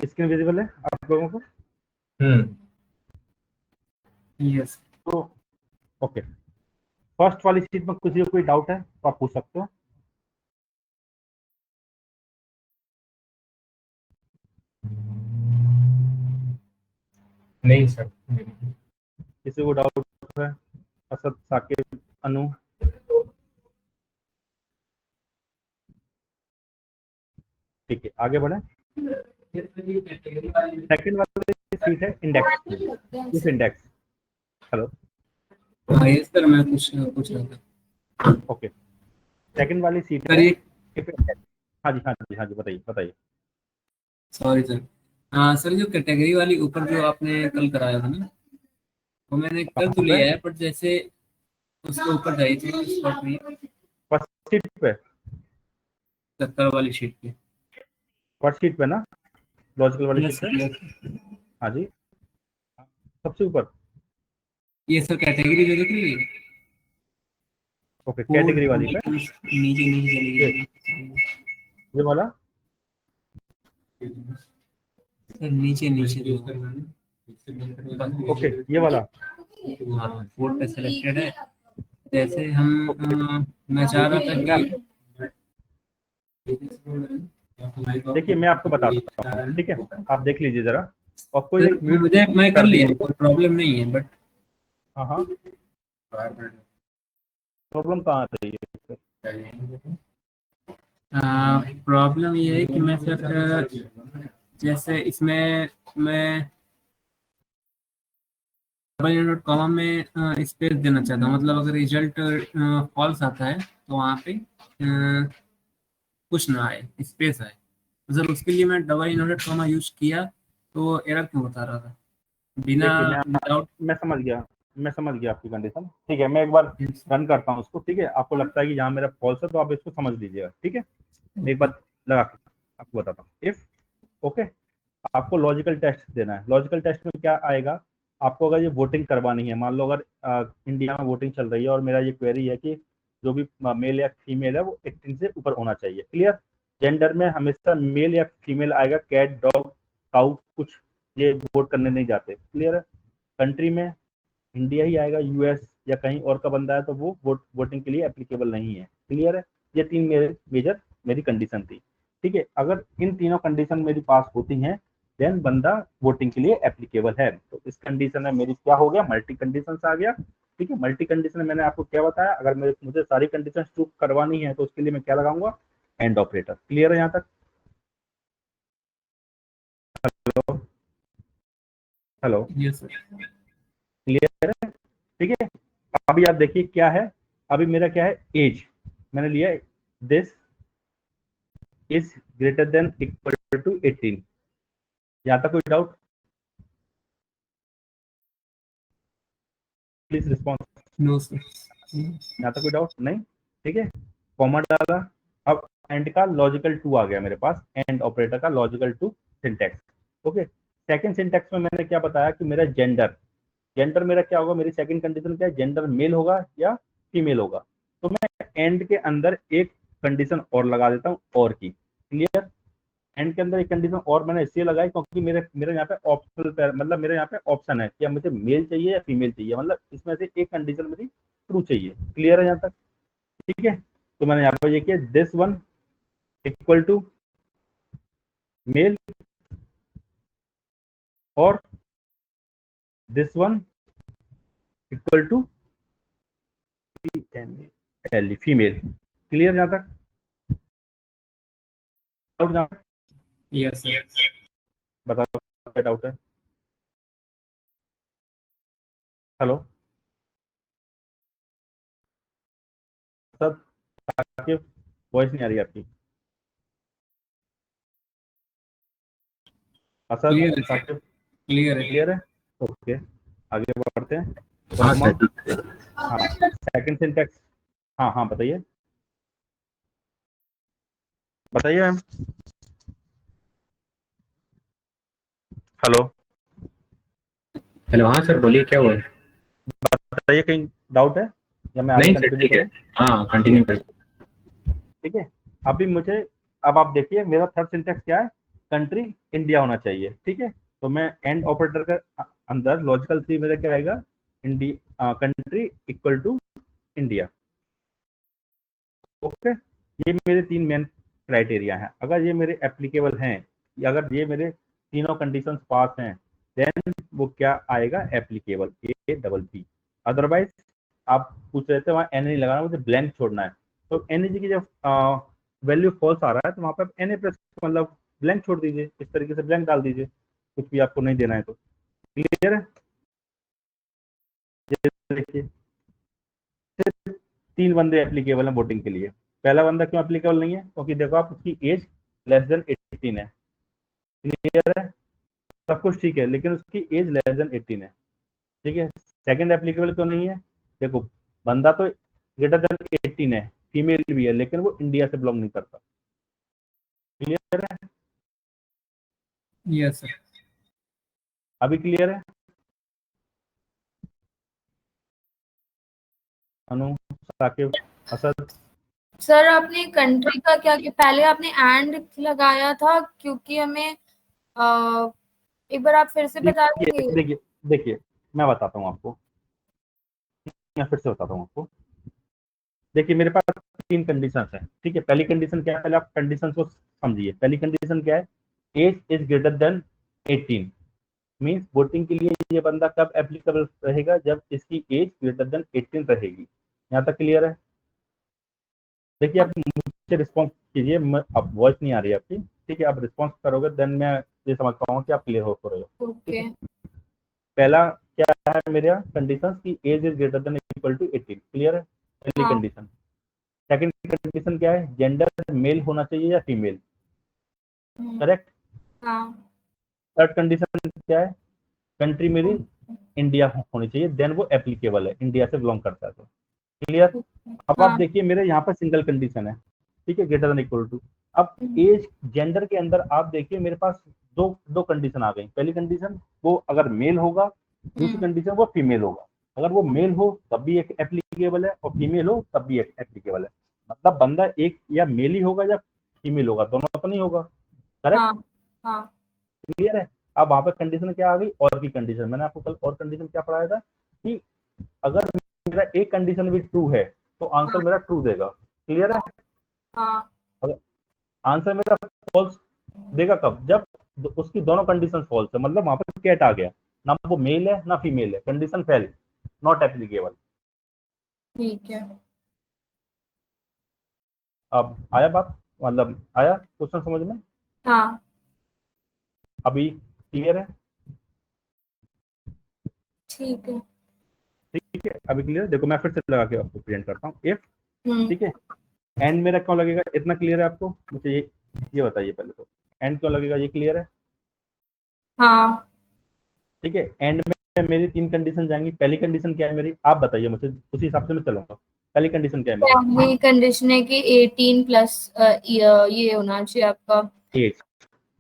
Screen visible है आप लोगों को? यस। तो ओके, फर्स्ट वाली शीट में किसी को कोई डाउट है तो आप पूछ सकते हो। नहीं सर। किसी को डाउट है? असद, साकिब, अनु? ठीक है, आगे बढ़े। सेकंड वाली शीट है इंडेक्स, इस इंडेक्स। हेलो, हाँ यस सर, मैं पूछ रहा था। ओके, सेकंड वाली शीट सर है। ये, हाँ जी, हाँ जी, हाँ जी, बताइए बताइए। सॉरी सर, हाँ सर, जो कैटेगरी वाली ऊपर जो आपने कल कराया था ना, वो मैंने कर तो कहाँ पे? लिया है, बट जैसे उसके ऊपर जाई थी उस पर भी, फर्स्ट शीट पे? 70 वाली शीट पे। फर्स्ट शीट पे ना, लॉजिकल वाली शीट यस पे? Sir, yes. हाँ जी, सबसे ऊपर। ये सर कैटेगरी जो दिख रही है, ओके, वो कैटेगरी वाली पे, नीचे नीचे चली ये गई। ये वाला। सर नीचे नीचे जो, ओके, ये वाला। हाँ बोर्ड पे सिलेक्टेड है। जैसे हम ओके, मैं चाह रहा था मैं कि देखिए मैं आपको बताता हूँ, ठीक है, आप देख लीजिए जरा, और कोई सर एक म्यूट मैं कर कर लिया, दीजिए। कोई प्रॉब्लम नहीं है, बट हाँ हाँ, प्रॉब्लम कहाँ आ रही है? प्रॉब्लम ये है कि मैं सर जैसे इसमें मैं कॉमा में स्पेस देना चाहता हूँ, मतलब अगर रिजल्ट फॉल्स आता है तो वहाँ पे कुछ ना आए, स्पेस आए। तो सर उसके लिए मैं डबल इनवर्टेड कॉमा यूज किया, तो एरर क्यों बता रहा था बिना देखिए विदाउट। मैं समझ गया, मैं समझ गया आपकी कंडीशन, ठीक है, मैं एक बार रन करता हूँ उसको, ठीक है, आपको लगता है कि यहाँ मेरा फॉल्स है तो आप इसको समझ लीजिएगा, ठीक है। मैं एक बार लगा के आपको बताता हूँ। इफ ओके, आपको लॉजिकल टेस्ट देना है। लॉजिकल टेस्ट में क्या आएगा, आपको अगर ये वोटिंग करवानी है, मान लो अगर इंडिया में वोटिंग चल रही है और मेरा ये क्वेरी है कि जो भी मेल या फीमेल है वो 18 से ऊपर होना चाहिए, क्लियर। जेंडर में हमेशा मेल या फीमेल आएगा, कैट, डॉग, काउ, कुछ ये वोट करने नहीं जाते, क्लियर है। कंट्री में इंडिया ही आएगा, यूएस या कहीं और का बंदा है तो वो वोटिंग के लिए एप्लीकेबल नहीं है, क्लियर है। ये तीन मेरे मेजर मेरी कंडीशन थी, ठीक है। अगर इन तीनों कंडीशन मेरी पास होती हैं देन बंदा वोटिंग के लिए एप्लीकेबल है। तो इस कंडीशन में मेरी क्या हो गया, मल्टी कंडीशन आ गया, ठीक है। मल्टी कंडीशन में मैंने आपको क्या बताया, अगर मुझे सारी कंडीशन ट्रू करवानी है तो उसके लिए मैं क्या लगाऊंगा, एंड ऑपरेटर, क्लियर है यहाँ तक? Hello, hello, yes sir. Clear है, ठीक है। अभी आप देखिए क्या है, अभी मेरा क्या है, एज मैंने लिया है, this is greater than equal to 18। यहाँ तक कोई doubt? Please response. No sir. यहाँ तक कोई डाउट नहीं, ठीक है। कॉमा डाला, अब एंड का लॉजिकल टू आ गया मेरे पास, एंड ऑपरेटर का logical two syntax, okay. Second syntax में मैंने क्या बताया कि मेरा जेंडर, जेंडर मेरा क्या होगा, मेरी सेकंड कंडीशन क्या है, जेंडर मेल होगा या फीमेल होगा। तो मैं एंड के अंदर एक कंडीशन और लगा देता हूँ, और की, क्लियर। एंड के अंदर एक कंडीशन और मैंने इसलिए लगाई क्योंकि मेरे मेरे यहाँ पे ऑप्शनल, मतलब मेरे यहाँ पे ऑप्शन है कि मुझे मेल चाहिए या फीमेल चाहिए, मतलब इसमें से एक कंडीशन मेरी ट्रू चाहिए, क्लियर है यहाँ तक, ठीक है। तो मैंने यहाँ पर ये किया, this one equal to male और this one equal to female, clear यहाँ तक? डाउट यहाँ तक? Yes sir. बताओ क्या डाउट है? हेलो सब, आपकी वॉइस नहीं आ रही आपकी। असद, क्लियर है सर, साकिब, क्लियर है। क्लियर है, ओके, आगे बढ़ते हैं। हाँ कॉमा, सर। हाँ, सेकंड सिंटैक्स, हाँ हाँ बताइए, बताइए मैम। हेलो, हेलो, हाँ सर बोलिए, क्या हुआ? बताइए कहीं डाउट है या मैं आगे नहीं सर, कंटिन्यू ठीक है। करूँ? हाँ, कंटिन्यू करिए। ठीक है, अभी मुझे, अब आप देखिए मेरा थर्ड सिंटैक्स क्या है, कंट्री इंडिया होना चाहिए, ठीक है। तो मैं एंड ऑपरेटर का अंदर लॉजिकल थ्री मेरा क्या आएगा, India country equal to India. Okay, ये मेरे तीन मेन क्राइटेरिया हैं। अगर ये मेरे एप्लीकेबल हैं, या अगर ये मेरे तीनों कंडीशंस पास हैं, देन वो क्या आएगा, applicable, A double P. Otherwise आप पूछ रहे थे वहाँ एन नहीं लगाना, मुझे ब्लैंक छोड़ना है, तो एन की जब वैल्यू फॉल्स आ रहा है तो वहाँ पर एन ए प्लस मतलब ब्लैंक छोड़ दीजिए, इस तरीके से ब्लैंक डाल दीजिए, कुछ भी आपको नहीं देना है तो। क्लियर है? ये देखिए, सिर्फ तीन बंदे एप्लीकेबल हैं वोटिंग के लिए। पहला बंदा क्यों एप्लीकेबल नहीं है, क्योंकि देखो आप, उसकी एज लेस देन 18 है। क्लियर है? सब कुछ ठीक है, लेकिन उसकी एज लेस देन 18 है, ठीक है। सेकंड एप्लीकेबल क्यों नहीं है, देखो बंदा तो ग्रेटर देन 18 है, फीमेल भी है, लेकिन वो इंडिया से बिलोंग नहीं करता। क्लियर है? Yes sir. अभी क्लियर है? अनु, साकिब, असद? सर आपने कंट्री का क्या किया, पहले आपने एंड लगाया था, क्योंकि हमें एक बार आप फिर से बता देंगे। देखिए देखिए, मैं बताता हूँ आपको, मैं फिर से बताता हूँ आपको। देखिए मेरे पास तीन कंडीशंस हैं, ठीक है। पहली कंडीशन क्या है, पहले आप कंडीशन को समझिए। पहली कंडीशन क्या है, age is greater than 18, means voting के लिए ये बंदा कब एप्लीकेबल रहेगा, जब इसकी एज ग्रेटर देन 18 रहेगी। यहाँ तक क्लियर है? देखिए आप मुझसे रिस्पॉन्स कीजिए, अब वॉइस नहीं आ रही है आपकी, ठीक है। आप रिस्पॉन्स करोगे देन मैं ये समझ पाऊंगा कि आप क्लियर हो रहे हो। ओके। पहला क्या है मेरा कंडीशन की age is greater than equal to 18। Clear है? पहली हाँ। कंडीशन। सेकंड कंडीशन क्या है, जेंडर मेल होना चाहिए या फीमेल। करेक्ट? हाँ। थर्ड कंडीशन क्या है, कंट्री मेरी इंडिया होनी चाहिए, देन वो एप्लीकेबल है, इंडिया से बिलोंग करता है तो। क्लियर? अब आप हाँ। देखिए मेरे यहाँ पर सिंगल कंडीशन है, ठीक है, ग्रेटर देन इक्वल टू। अब एज जेंडर के अंदर आप देखिए मेरे पास दो दो कंडीशन आ गई। पहली कंडीशन वो अगर मेल होगा, दूसरी कंडीशन वो फीमेल होगा। अगर वो मेल हो तब भी एक एप्लीकेबल है, और फीमेल हो तब भी एक एप्लीकेबल है। मतलब बंदा एक या मेल ही होगा या फीमेल होगा, दोनों तो नहीं होगा। करेक्ट? हाँ। हाँ। क्लियर है? अब वहां पर कंडीशन क्या आ गई, और की कंडीशन। मैंने आपको कल और कंडीशन क्या पढ़ाया था कि अगर मेरा एक कंडीशन भी ट्रू है तो आंसर मेरा ट्रू देगा। क्लियर है? हाँ। अगर आंसर मेरा फॉल्स देगा कब, जब उसकी दोनों कंडीशन फॉल्स है, मतलब वहां पर कैट आ गया, ना वो मेल है ना फीमेल है, कंडीशन फेल, नॉट एप्लीकेबल। ठीक है। अब आया बात, मतलब आया क्वेश्चन समझ में? हाँ। अभी क्लियर है? ठीक है। ठीक है, अभी क्लियर। देखो मैं फिर से लगा के आपको प्रेजेंट करता हूँ। इफ, हम्म। ठीक है, एंड मेरा क्यों लगेगा, इतना क्लियर है आपको? मुझे ये बताइए पहले तो, एंड क्यों लगेगा, ये क्लियर है? हाँ। ठीक है, एंड में मेरी तीन कंडीशन जाएंगी। पहली कंडीशन क्या है मेरी, आप बताइए मुझे, उसी हिसाब से मैं चलूंगा। पहली कंडीशन क्या है मेरी? पहली कंडीशन है कि 18 प्लस ये होना चाहिए आपका एज।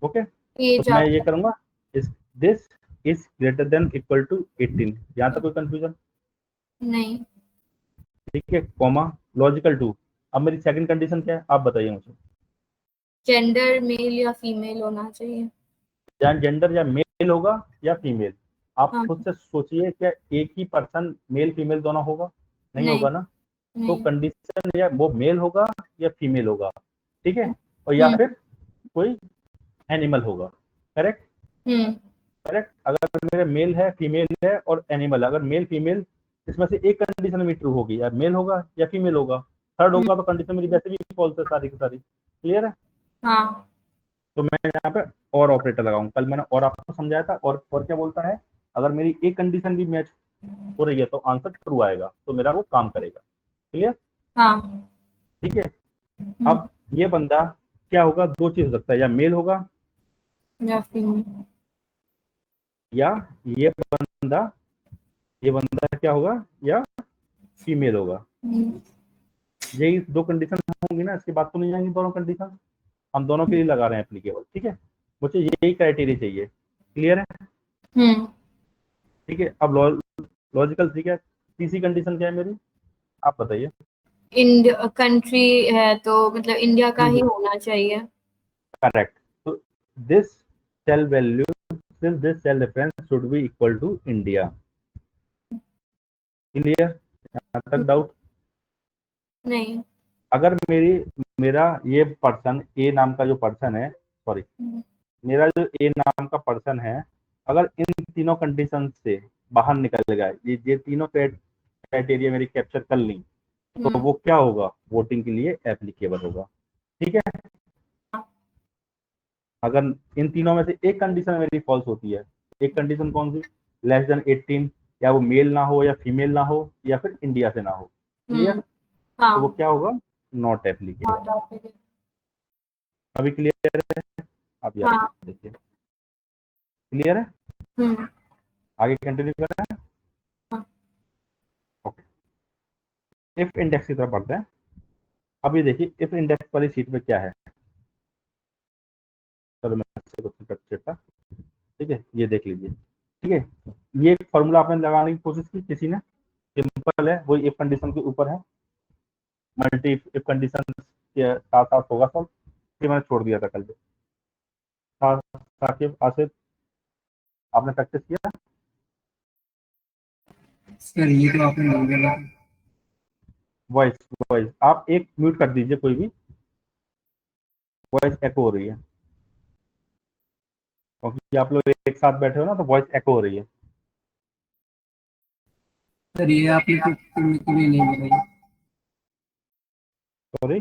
ओके, तो एज। मैं आप ये करूंगा, इस this is greater than equal to 18। यहाँ तक कोई कंफ्यूजन? नहीं। ठीक है, कॉमा, लॉजिकल टू। अब मेरी सेकंड कंडीशन क्या है, आप बताइए मुझे। जेंडर मेल या फीमेल होना चाहिए। या जेंडर या मेल होगा या फीमेल, आप हाँ। खुद से सोचिए, क्या एक ही पर्सन मेल फीमेल दोनों होगा? नहीं नहीं। होगा ना। तो नहीं। कंडीशन या वो मेल होगा या फीमेल होगा, ठीक है, और या हम्म। फिर कोई एनिमल होगा। करेक्ट? हम्म। करेक्ट। अगर मेरे मेल है, फीमेल है और एनिमल, अगर मेल फीमेल इसमें से एक कंडीशन में ट्रू होगी, या मेल होगा या फीमेल होगा। थर्ड होगा तो कंडीशन मेरी वैसे भी फॉल्स है सारी की सारी। क्लियर है? हाँ। तो मैं यहाँ पे और ऑपरेटर लगाऊंगा। कल मैंने और आपको समझाया था, और क्या बोलता है, अगर मेरी एक कंडीशन भी मैच हो रही है तो आंसर ट्रू आएगा, तो मेरा वो काम करेगा। क्लियर? हाँ। ठीक है। अब ये बंदा क्या होगा, दो चीज हो सकता है, या मेल होगा या फीमेल। या ये बंदा ये बंदा क्या होगा, या फीमेल होगा। यही दो कंडीशन होंगी ना, इसके बाद तो नहीं जाएंगी दोनों कंडीशन। हम दोनों के लिए लगा रहे हैं एप्लीकेबल, ठीक है। मुझे यही क्राइटेरिया चाहिए। क्लियर है? हम्म। ठीक है। अब लॉजिकल, ठीक है, तीसरी कंडीशन क्या है मेरी, आप बताइए। इंडिया कंट्री है तो मतलब इंडिया का ही होना चाहिए। करेक्ट। तो this cell value, since this cell reference should be equal to India. Clear? यहाँ तक डाउट? नहीं। अगर मेरा ये पर्सन ए नाम का जो पर्सन है, सॉरी, मेरा जो ए नाम का पर्सन है, अगर इन तीनों कंडीशन से बाहर निकल गया, ये तीनों क्राइटेरिया मेरी कैप्चर कर ली, तो वो क्या होगा? वोटिंग के लिए एप्लीकेबल होगा। ठीक है? अगर इन तीनों में से एक कंडीशन मेरी फॉल्स होती है, एक कंडीशन कौन सी? लेस देन 18, या वो मेल ना हो या फीमेल ना हो या फिर इंडिया से ना हो। क्लियर? तो वो क्या होगा? Not applicable. अभी क्लियर है? आप याद देखिए, क्लियर है? आगे कंटिन्यू करना है? ओके, इफ इंडेक्स की तरफ बढ़ते हैं। अभी देखिए इफ इंडेक्स वाली शीट में क्या है। चलो मैं क्वेश्चन करता, ठीक है, ये देख लीजिए। ठीक है, ये फॉर्मूला आपने लगाने की कोशिश की किसी ने, सिंपल है, वो इफ कंडीशन के ऊपर है, मल्टी इफ कंडीशन के साथ साथ होगा सब। ये मैंने छोड़ दिया था कल। साकिब, आसिफ, आपने प्रैक्टिस किया? सर ये तो आपने बोल दिया। वॉइस वॉइस आप एक म्यूट कर दीजिए, कोई भी वॉइस एको हो रही है, क्योंकि आप लोग एक साथ बैठे हो ना, तो वॉइस एको हो रही है। सर ये आपने तो कभी नहीं बताई। सॉरी,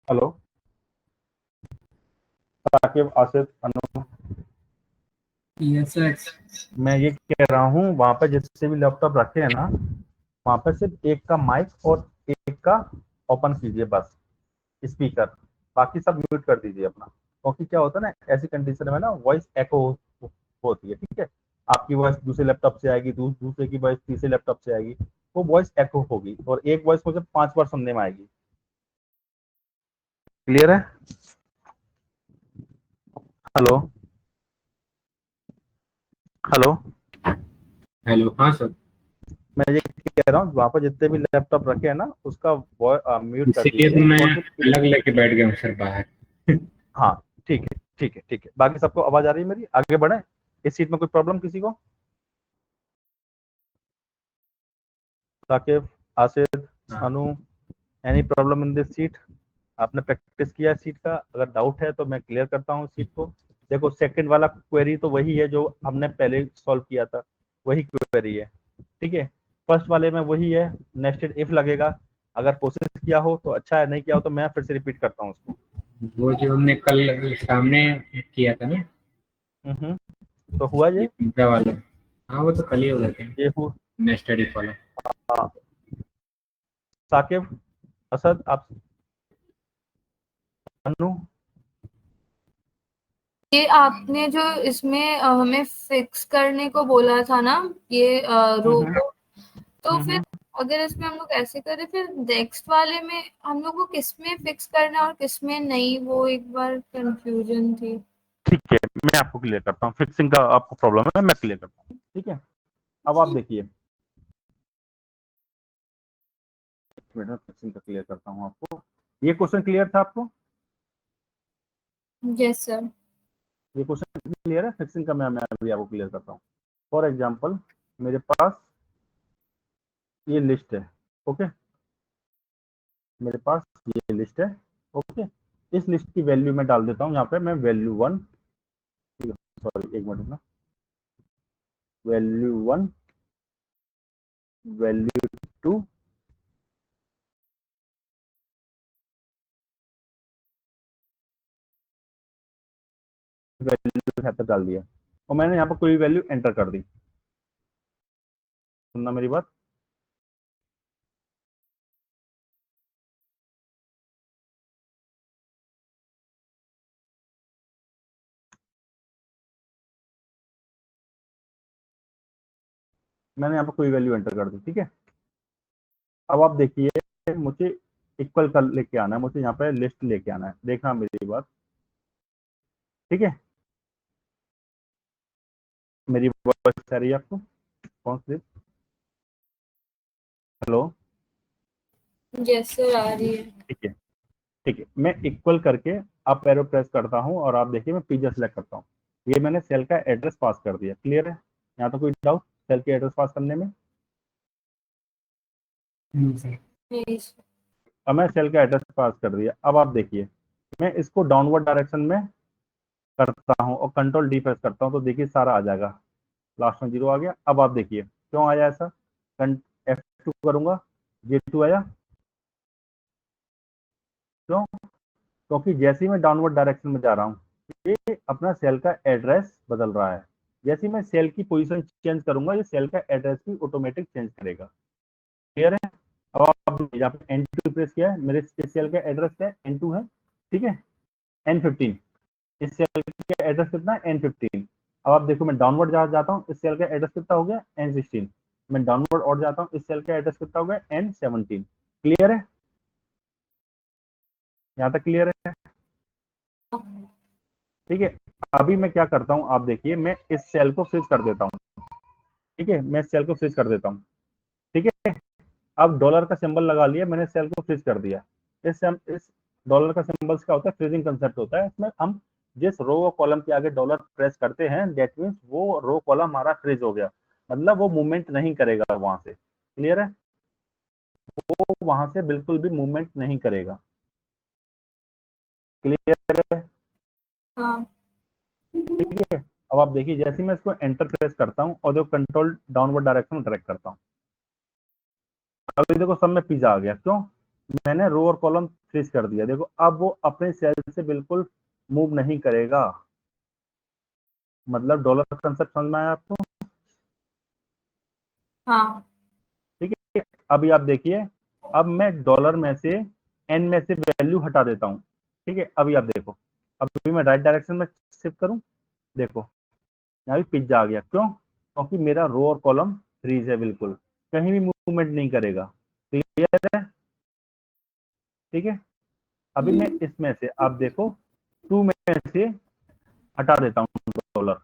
हेलो साकिब, आसिफ, अनु, यस सर। मैं ये कह रहा हूँ वहां पे जिससे भी लैपटॉप रखे हैं ना, वहां पे सिर्फ एक का माइक और एक का ओपन कीजिए बस, स्पीकर, बाकी सब म्यूट कर दीजिए अपना, क्योंकि क्या होता है ना, ऐसी कंडीशन में ना वॉइस एको होती है। ठीक है, आपकी वॉइस दूसरे लैपटॉप से आएगी, दूसरे की वॉइस तीसरे लैपटॉप से आएगी, वो वॉइस एको होगी, और एक वॉइस मुझे 5 बार सुनने में आएगी। क्लियर है? हेलो हेलो, हेलो, हाँ सर। मैं ये कह रहा हूँ वहां पर जितने भी लैपटॉप रखे हैं ना, उसका म्यूट कर इसीलिए दीजिए, तो मैं और फिर अलग लेके बैठ गया हूँ सर बाहर। हाँ, ठीक है ठीक है ठीक है, बाकी सबको आवाज आ रही है मेरी? आगे बढ़े? इस सीट में कोई प्रॉब्लम किसी को? साकिब, आसिफ, हाँ Anu, any problem in this sheet? आपने प्रैक्टिस किया सीट का? अगर डाउट है तो मैं क्लियर करता हूँ सीट को। देखो सेकंड वाला क्वेरी तो वही है जो हमने पहले सॉल्व किया था, वही क्वेरी है। ठीक है, फर्स्ट वाले में वही है, नेस्टेड इफ लगेगा। अगर कोशिश किया हो तो अच्छा है, नहीं किया हो तो मैं फिर से रिपीट करता हूँ उसको। वो जो हमने कल सामने किया था ना, तो हुआ ये ये पिज्जा वाला। हाँ वो तो कल ही हो गए थे। ये हुआ। नेक्स्ट एडिट वाला। हाँ, साकिब, असद, आप, अनु, ये आपने जो इसमें हमें फिक्स करने को बोला था ना, ये रो को, तो फिर अगर इसमें हम लोग ऐसे करें, फिर नेक्स्ट वाले में हम लोग को किस में फिक्स करना है और किस में नहीं, वो एक बार कंफ्यूजन थी। ठीक है, मैं आपको क्लियर करता हूँ। फिक्सिंग का आपको प्रॉब्लम है, मैं क्लियर करता हूँ। ठीक है, अब आप देखिए, फिक्सिंग का क्लियर करता हूँ आपको। ये क्वेश्चन क्लियर था आपको? Yes sir. ये क्वेश्चन क्लियर है? फिक्सिंग का मैं अभी आपको क्लियर करता हूँ। फॉर एग्जाम्पल, मेरे पास ये लिस्ट है, ओके, मेरे पास ये लिस्ट है, ओके, इस लिस्ट की वैल्यू मैं डाल देता हूँ यहाँ पे, मैं वैल्यू 1, सॉरी एक मिनट ना, वैल्यू 1, वैल्यू 2, वैल्यू डाल दिया, और मैंने यहाँ पर कोई वैल्यू एंटर कर दी। सुनना मेरी बात? मैंने यहाँ पर कोई वैल्यू एंटर कर दी, ठीक है। अब आप देखिए, मुझे इक्वल कर लेके आना है, मुझे यहाँ पे लिस्ट लेके आना है, देखना मेरी बात, ठीक है। मेरी वॉइस आ रही है आपको? कौन सी? हेलो, यस सर, आ रही है। ठीक है ठीक है, मैं इक्वल करके अप एरो प्रेस करता हूँ और आप देखिए मैं पिज्जा सेलेक्ट करता हूँ। ये मैंने सेल का एड्रेस पास कर दिया। क्लियर है? यहाँ तो कोई डाउट सेल के एड्रेस पास करने में? सर। नहीं सर। अब मैं सेल का एड्रेस पास कर दिया। अब आप देखिए मैं इसको डाउनवर्ड डायरेक्शन में करता हूँ और कंट्रोल डी प्रेस करता हूँ तो देखिए सारा आ जाएगा। लास्ट में 0 आ गया। अब आप देखिए क्यों आया ऐसा? F2 करूंगा, J2 आया। क्यों? क्योंकि जैसे ही मैं डाउनवर्ड डायरेक्शन में जा रहा हूँ ये अपना सेल का एड्रेस बदल रहा है। जैसे ही मैं सेल की पोजीशन चेंज करूंगा ये सेल का एड्रेस भी ऑटोमेटिक चेंज करेगा। क्लियर है? अब आप यहाँ पे N2 प्रेस किया है, मेरे इस सेल का एड्रेस क्या है? N2 है, ठीक है। N15, इस सेल का एड्रेस कितना है? N15। अब आप देखो मैं डाउनवर्ड जहां जाता हूँ इस सेल का एड्रेस कितना हो गया? N16। मैं डाउनवर्ड और जाता हूँ इस सेल का एड्रेस कितना हो गया? N17। क्लियर है? यहाँ तक क्लियर है? ठीक है। अभी मैं क्या करता हूँ आप देखिए, मैं इस सेल को फ्रीज कर देता हूँ। ठीक है, मैं इस सेल को फ्रीज कर देता हूँ। ठीक है, अब डॉलर का सिंबल लगा लिया मैंने, सेल को फ्रीज कर दिया। इस डॉलर का सिंबल क्या होता है? फ्रीजिंग कंसेप्ट होता है। इसमें हम जिस रो और कॉलम के आगे डॉलर प्रेस करते हैं दैट मीन्स वो रो कॉलम हमारा फ्रीज हो गया, मतलब वो मूवमेंट नहीं करेगा वहां से। क्लियर है? वो वहां से बिल्कुल भी मूवमेंट नहीं करेगा। क्लियर है? हाँ। ठीक है। अब आप देखिए जैसे मैं इसको एंटर प्रेस करता हूँ और जो कंट्रोल डाउनवर्ड डायरेक्शन में ड्रैग करता हूँ, अभी देखो सब में पिज्जा आ गया। क्यों? मैंने रो और कॉलम फ्रीज कर दिया। देखो अब वो अपने सेल से बिल्कुल मूव नहीं करेगा। मतलब डॉलर का कंसेप्ट समझ में आया आपको? हाँ। ठीक है। अभी आप देखिए अब मैं डॉलर में से एन में से वैल्यू हटा देता हूँ। ठीक है, अभी आप देखो, अभी मैं राइट डायरेक्शन में शिफ्ट करूँ, देखो यहाँ भी पिज्जा आ गया। क्यों? क्योंकि मेरा रो और कॉलम फ्रीज है, बिल्कुल कहीं भी मूवमेंट नहीं करेगा। क्लियर है? ठीक है। अभी मैं इसमें से आप देखो 2 में से हटा देता हूँ डॉलर,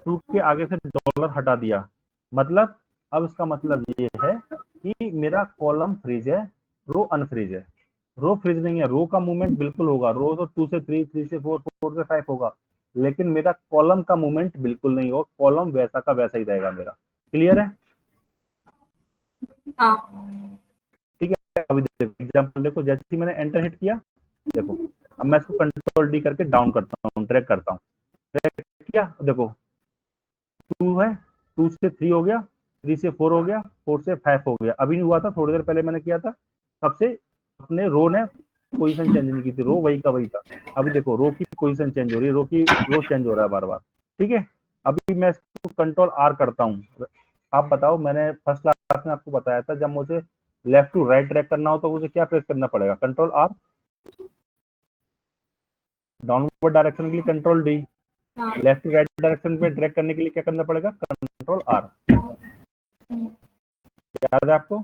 2 के आगे से डॉलर हटा दिया। मतलब अब इसका मतलब ये है कि मेरा कॉलम फ्रीज है, रो अनफ्रीज है। रो फ्रीज नहीं है, रो का मूवमेंट बिल्कुल होगा, रो तो 2 से 3, 3 से 4, 4 से 5 होगा, लेकिन मेरा कॉलम का मूवमेंट बिल्कुल नहीं होगा। कॉलम वैसा का वैसा ही रहेगा मेरा। क्लियर है? हाँ। ठीक है। अभी देखो एग्जाम्पल देखो, जैसे ही मैंने एंटर हिट किया, देखो अब मैं इसको कंट्रोल डी करके डाउन करता हूँ, ड्रैग करता हूँ, ड्रैग किया, देखो 2 है, 2 से 3 हो गया, 3 से 4 हो गया, 4 से 5 हो गया। अभी नहीं हुआ था, थोड़ी देर पहले मैंने किया था। सबसे अपने रो ने पोजीशन चेंज नहीं की थी, रो वही का वही था। अभी देखो रो की पोजीशन चेंज हो रही है, रो चेंज हो रहा है बार बार। ठीक है। अभी मैं इसको कंट्रोल आर करता हूँ। आप बताओ, मैंने फर्स्ट क्लास में आपको बताया था जब मुझे लेफ्ट टू राइट ट्रैक करना हो तो मुझे क्या प्रेस करना पड़ेगा? Control are. डाउनवर्ड डायरेक्शन के लिए कंट्रोल डी, हाँ। लेफ्ट टू राइट डायरेक्शन पे ड्रैग करने के लिए क्या करना पड़ेगा? Control R. याद है आपको?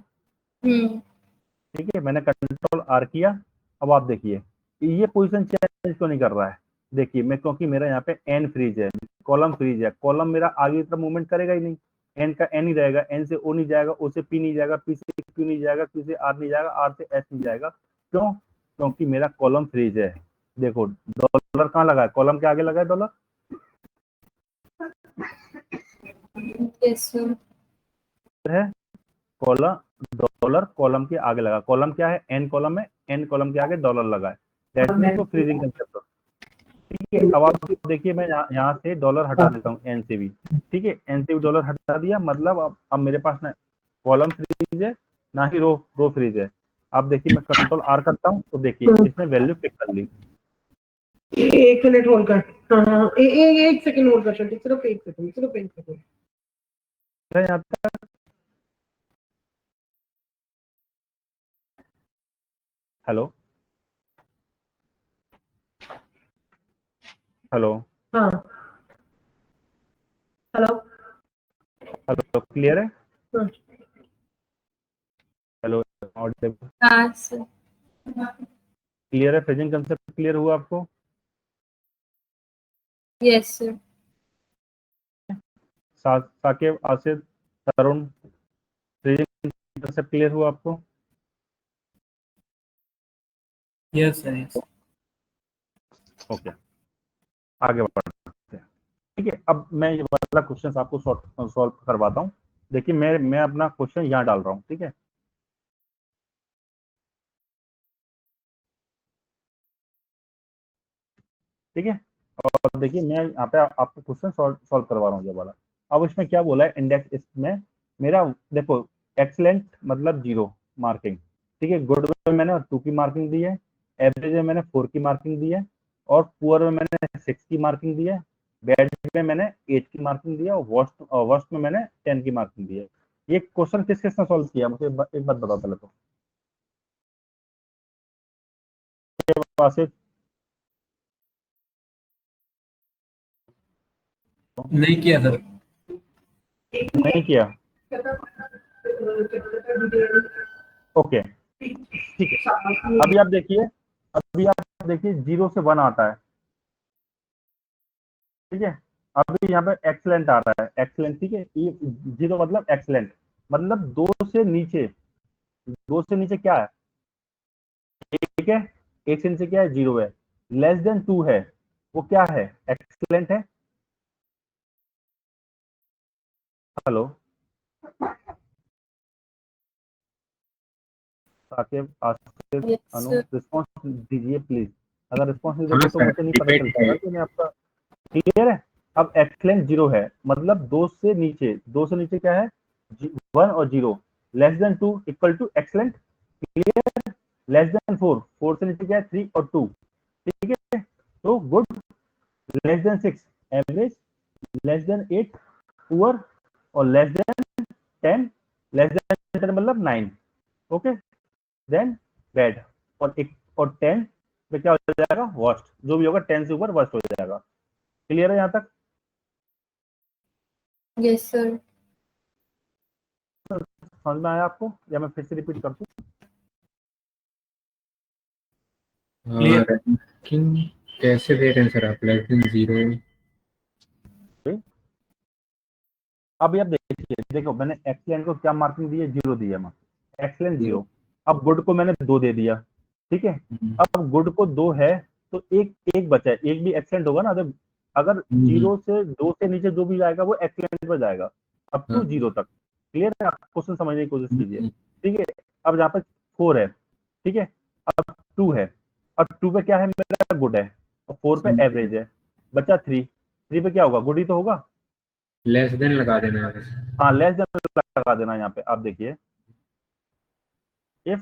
ठीक है, मैंने कंट्रोल आर किया। अब आप देखिए ये पोजीशन चेंज क्यों नहीं कर रहा है? देखिए मैं, क्योंकि मेरा यहाँ पे एन फ्रीज है, कॉलम फ्रीज है, कॉलम मेरा आगे की तरफ मूवमेंट करेगा ही नहीं। एन का एन ही रहेगा, एन से ओ नहीं जाएगा, ओ से पी नहीं जाएगा, पी से क्यू नहीं जाएगा, क्यू से आर नहीं जाएगा, आर से एस नहीं जाएगा। क्यों? क्योंकि मेरा कॉलम फ्रीज है। देखो डॉलर कहाँ लगा है? कॉलम के आगे लगा है डॉलर यस सर। है। कॉलम डॉलर कॉलम के आगे लगा, कॉलम क्या है? एन कॉलम है, एन कॉलम के आगे डॉलर लगा है, दैट मीन्स वो फ्रीजिंग कंसेप्ट। ठीक है। अब आप देखिए मैं यहाँ से डॉलर हटा देता हूँ एन से भी। ठीक है, एन से भी डॉलर हटा दिया, मतलब अब मेरे पास ना कॉलम फ्रीज है ना ही रो फ्रीज है। आप देखिए मैं कंट्रोल आर करता हूँ तो देखिए इसने वैल्यू पिक कर ली। एक मिनट होल्ड कर। हाँ, एक सेकंड होल्ड कर, सिर्फ एक सेकंड। यहाँ तक हेलो हेलो हाँ, हेलो। हेलो, क्लियर है? हाँ, हेलो, ऑडिबल? हाँ सर। क्लियर है? फ्रीजिंग कंसेप्ट क्लियर हुआ आपको? Yes sir. साकिब, आसिफ, तरुण, सब क्लियर हुआ आपको? Yes sir yes. ओके, आगे बढ़ते हैं। ठीक है, अब मैं ये वाला क्वेश्चन आपको सॉल्व करवाता हूँ। देखिए मैं अपना क्वेश्चन यहाँ डाल रहा हूँ, ठीक है। ठीक है, और देखिए मैं यहाँ पे आपको क्वेश्चन सॉल्व करवा रहा हूँ ये वाला। अब इसमें क्या बोला है, इंडेक्स इसमें मेरा देखो, एक्सीलेंट मतलब 0 मार्किंग, ठीक है। गुड में मैंने 2 की मार्किंग दी है, एवरेज में मैंने 4 की मार्किंग दी है, और पुअर में मैंने 6 की मार्किंग दी है, बैड में मैंने 8 की मार्किंग दी है, और वर्स्ट में मैंने 10 की मार्किंग दी है। ये क्वेश्चन किस किसने सॉल्व किया, मुझे एक बात बताओ पहले तो। आसिफ, नहीं किया सर। नहीं किया? ओके, ठीक है। अभी आप देखिए 0 से 1 आता है, ठीक है। अभी यहाँ पे एक्सलेंट आ रहा है, एक्सलेंट, ठीक है। ये 0 मतलब एक्सलेंट, मतलब 2 से नीचे, 2 से नीचे क्या है, ठीक है। 1 से नीचे क्या है, 0 है। लेस देन 2 है, वो क्या है, एक्सलेंट है। हेलो साकिब, आसिफ, यस अनु, सर। रिस्पॉन्स दीजिए प्लीज। अगर रिस्पॉन्स नहीं हाँ दोगे तो सर मुझे नहीं पता चल रिपीट पाएगा है। कि मैं आपका क्लियर है। अब एक्सलेंट 0 है, मतलब 2 से नीचे क्या है, 1 और 0। Less than 2 equal to excellent, clear. Less than 4, 4 से नीचे क्या है, 3 और 2, ठीक है। तो good, less than 6 average, less than 8 poor, और लेस देन 10, लेस देन 10 मतलब 9, ओके। देन बैड, और 10 पे क्या हो जाएगा, वर्स्ट। जो भी होगा 10 से ऊपर वर्स्ट हो जाएगा। क्लियर है यहाँ तक? Yes sir. समझ में आया आपको, या मैं फिर से रिपीट कर दूं? रैंकिंग कैसे दे रहे हैं सर आप, लेस देन 0? अब आप देखिए, देखो मैंने एक्सलेंट को क्या मार्किंग दी है, 0 दी है, एक्सलेंट 0। अब गुड को मैंने 2 दे दिया, ठीक है। अब गुड को 2 है, तो एक एक बचा है, एक भी एक्सलेंट होगा ना। अगर 0 से 2 से नीचे जो भी जाएगा वो एक्सलेंट पर जाएगा, अप टू 0 तक। क्लियर है? आप क्वेश्चन समझने की कोशिश कीजिए, ठीक है। अब यहाँ पे 4 है, ठीक है। अब 2 है, अब 2 पे क्या है, मेरा गुड है, और 4 पे एवरेज है, बचा 3। 3 पे क्या होगा, गुड ही तो होगा। लेस देन लगा देना है बस। हाँ, लेस देन लगा देना। यहाँ पे आप देखिए, इफ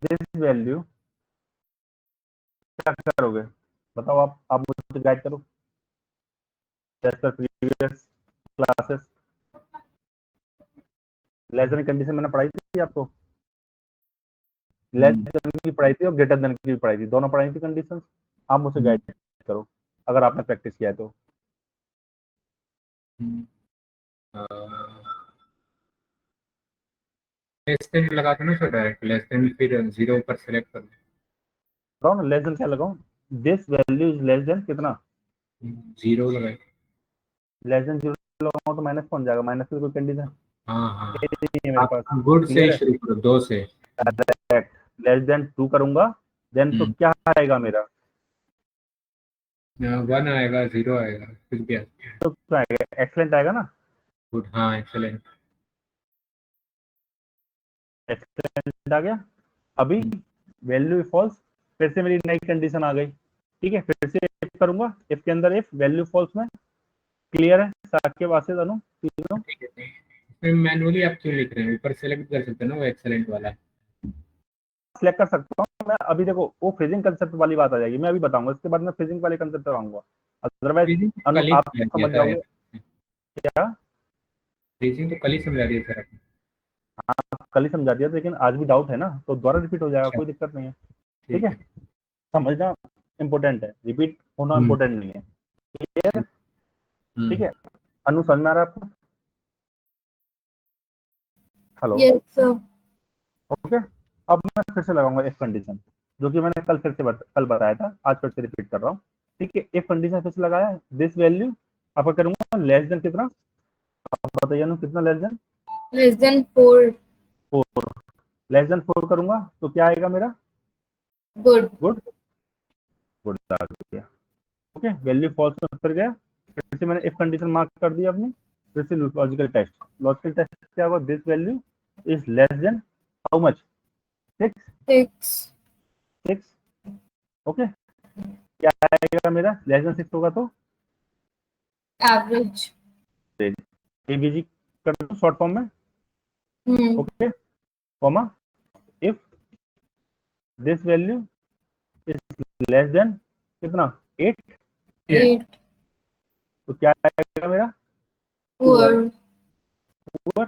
दिस वैल्यू, क्या करोगे बताओ, आप मुझे गाइड करो, जैसे previous classes. Less than condition मैंने पढ़ाई थी आपको, लेस देन की पढ़ाई थी और ग्रेटर देन की पढ़ाई थी, दोनों पढ़ाई थी कंडीशन। आप मुझे गाइड करो अगर आपने प्रैक्टिस किया है तो। लेस देन लगा दो ना सर, डायरेक्ट लेस देन फिर 0 पर सेलेक्ट कर लगाओ ना, लेस देन क्या लगाऊं, this value is less then कितना, 0 लगाए। लेस देन 0 लगाऊं तो माइनस बन जाएगा, माइनस की कोई कंडीशन हाँ हाँ नहीं है मेरे आप पास। गुड से क्लियर ही है? शुरू करो, 2 से। लेस देन 2 करूंगा, देन तो क्या आएगा मेरा, 1 आएगा, 0 आएगा, फिर क्या? तो क्या आएगा, एक्सलेंट आएगा ना। गुड, हाँ एक्सेलेंट। एक्सलेंट आ गया। अभी वैल्यू फॉल्स, फिर से मेरी नई कंडीशन आ गई, ठीक है। फिर से इफ करूंगा, इफ के अंदर इफ वैल्यू फॉल्स में, क्लियर है साकिब, आसिफ, अनु, तीनों? ठीक है, इसमें मैनुअली आप क्यों लिख रहे हैं, ऊपर सेलेक्ट कर सकते हैं ना वो एक्सेलेंट वाला। सिलेक्ट कर सकता हूँ मैं। अभी देखो वो फ्रीजिंग कंसेप्ट वाली बात आ जाएगी, मैं अभी बताऊंगा, इसके बाद मैं फ्रीजिंग वाले कंसेप्ट पर आऊंगा। अदरवाइज फ्रीजिंग तो अनु कल ही आप समझा दिया समझ था, जाओगे क्या। फ्रीजिंग तो कल ही समझा दिया सर आपने। हाँ, कल ही समझा दिया था, लेकिन आज भी डाउट है ना, तो दोबारा रिपीट हो जाएगा, अच्छा, कोई दिक्कत नहीं है, ठीक ठीक है। है। समझना इम्पोर्टेंट है, रिपीट होना हम्म, इम्पोर्टेंट नहीं है, क्लियर है? ठीक हम्म, है, अनु समझ में आ रहा है आपको? Hello, yes sir. ओके। अब मैं फिर से लगाऊंगा इफ कंडीशन, जो कि मैंने कल फिर से कल बताया था, आज फिर से रिपीट कर रहा हूँ, ठीक है। इफ कंडीशन फिर से लगाया, दिस वैल्यू आपका करूंगा लेस देन कितना, आप बताइए ना कितना लेस देन4। 4, लेस देन 4 करूंगा तो क्या आएगा मेरा, गुड। गुड, गुड आ गया। ओके, वैल्यू फॉल्स में उतर गया, फिर से मैंने इफ कंडीशन मार्क कर दी अपनी, फिर से लॉजिकल टेस्ट क्या होगा, this value is less then how much, 6। 6। Okay, क्या आएगा मेरा, लेस देन 6 होगा तो एवरेज। एबीजी कर दो शॉर्ट फॉर्म में। Okay, comma if this value is less then कितना, 8, 8। तो क्या आएगा मेरा, पुअर। पुअर।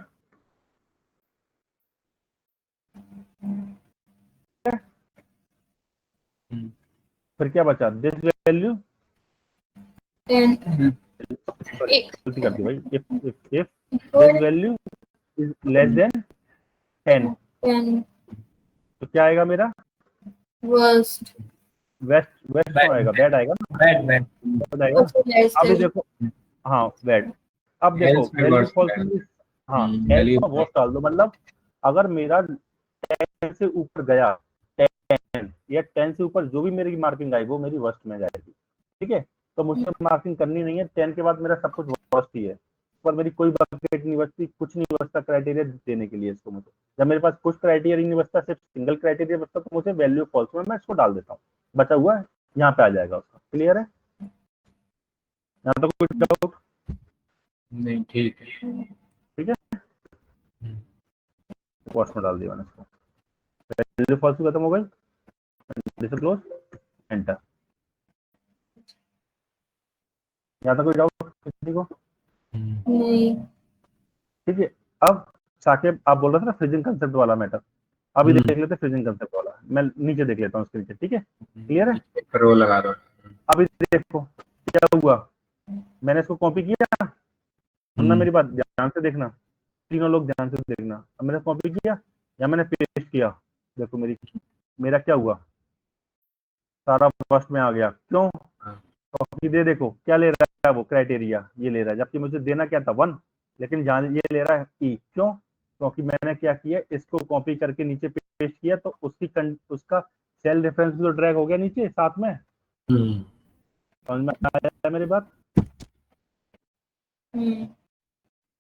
फिर क्या बचा, दिस वैल्यू, 10। सॉरी गलती कर दी भाई, if this value is less then 10, 10। तो क्या आएगा मेरा, वर्स्ट। वेस्ट, वेस्ट क्यों आएगा, बैड आएगा ना, बैड बैड बैड आएगा। Also less अभी than। देखो, हाँ बैड, अब देखो हेल्थ में वैल्यू वर्स्ट फॉल्स बैड में, हाँ हेल्थ वैल्यू का वर्स्ट डाल दो, मतलब अगर मेरा 10 से ऊपर गया, 10 या 10 से ऊपर जो भी मेरी मार्किंग आई वो मेरी वर्स्ट में जाएगी, ठीक है। तो मुझे मार्किंग करनी नहीं है, 10 के बाद मेरा सब कुछ वर्स्ट ही है, पर मेरी कोई बकेट नहीं बचती, कुछ नहीं बचता क्राइटेरिया देने के लिए इसको मुझे, जब मेरे पास कुछ क्राइटेरिया नहीं बचता, सिर्फ सिंगल क्राइटेरिया बचता, तो मुझे वैल्यू फॉल्स में मैं इसको डाल देता हूँ, बचा हुआ है यहाँ पे आ जाएगा उसका। क्लियर है, यहाँ तो कुछ डाउट, नहीं, ठीक है। ठीक है, फॉल्स में डाल दिया मैंने इसको, वैल्यू फॉल्स खत्म हो गई, क्लोज, एंटर। यहाँ तक कोई डाउट किसी को, नहीं। ठीक है। अब साकेब आप बोल रहे थे ना फ्रीजिंग कंसेप्ट वाला मैटर, अभी देख लेते फ्रीजिंग कंसेप्ट वाला, मैं नीचे देख लेता हूँ उसके नीचे, ठीक है, क्लियर है। रो लगा दो। अभी देखो क्या हुआ, मैंने इसको कॉपी किया, सुनना मेरी बात ध्यान से देखना, तीनों लोग ध्यान से देखना, अब मैंने कॉपी किया या मैंने पेस्ट किया, देखो मेरा क्या हुआ, सारा फर्स्ट में आ गया, क्यों, कॉपी दे देखो क्या ले रहा है वो क्राइटेरिया, ये ले रहा है, जबकि मुझे देना क्या था 1, लेकिन जहां ये ले रहा है ई, क्यों, क्योंकि मैंने क्या किया, इसको कॉपी करके नीचे पेस्ट किया, तो उसका सेल रेफरेंस भी तो ड्रैग हो गया नीचे साथ में, समझ में आया मेरी बात,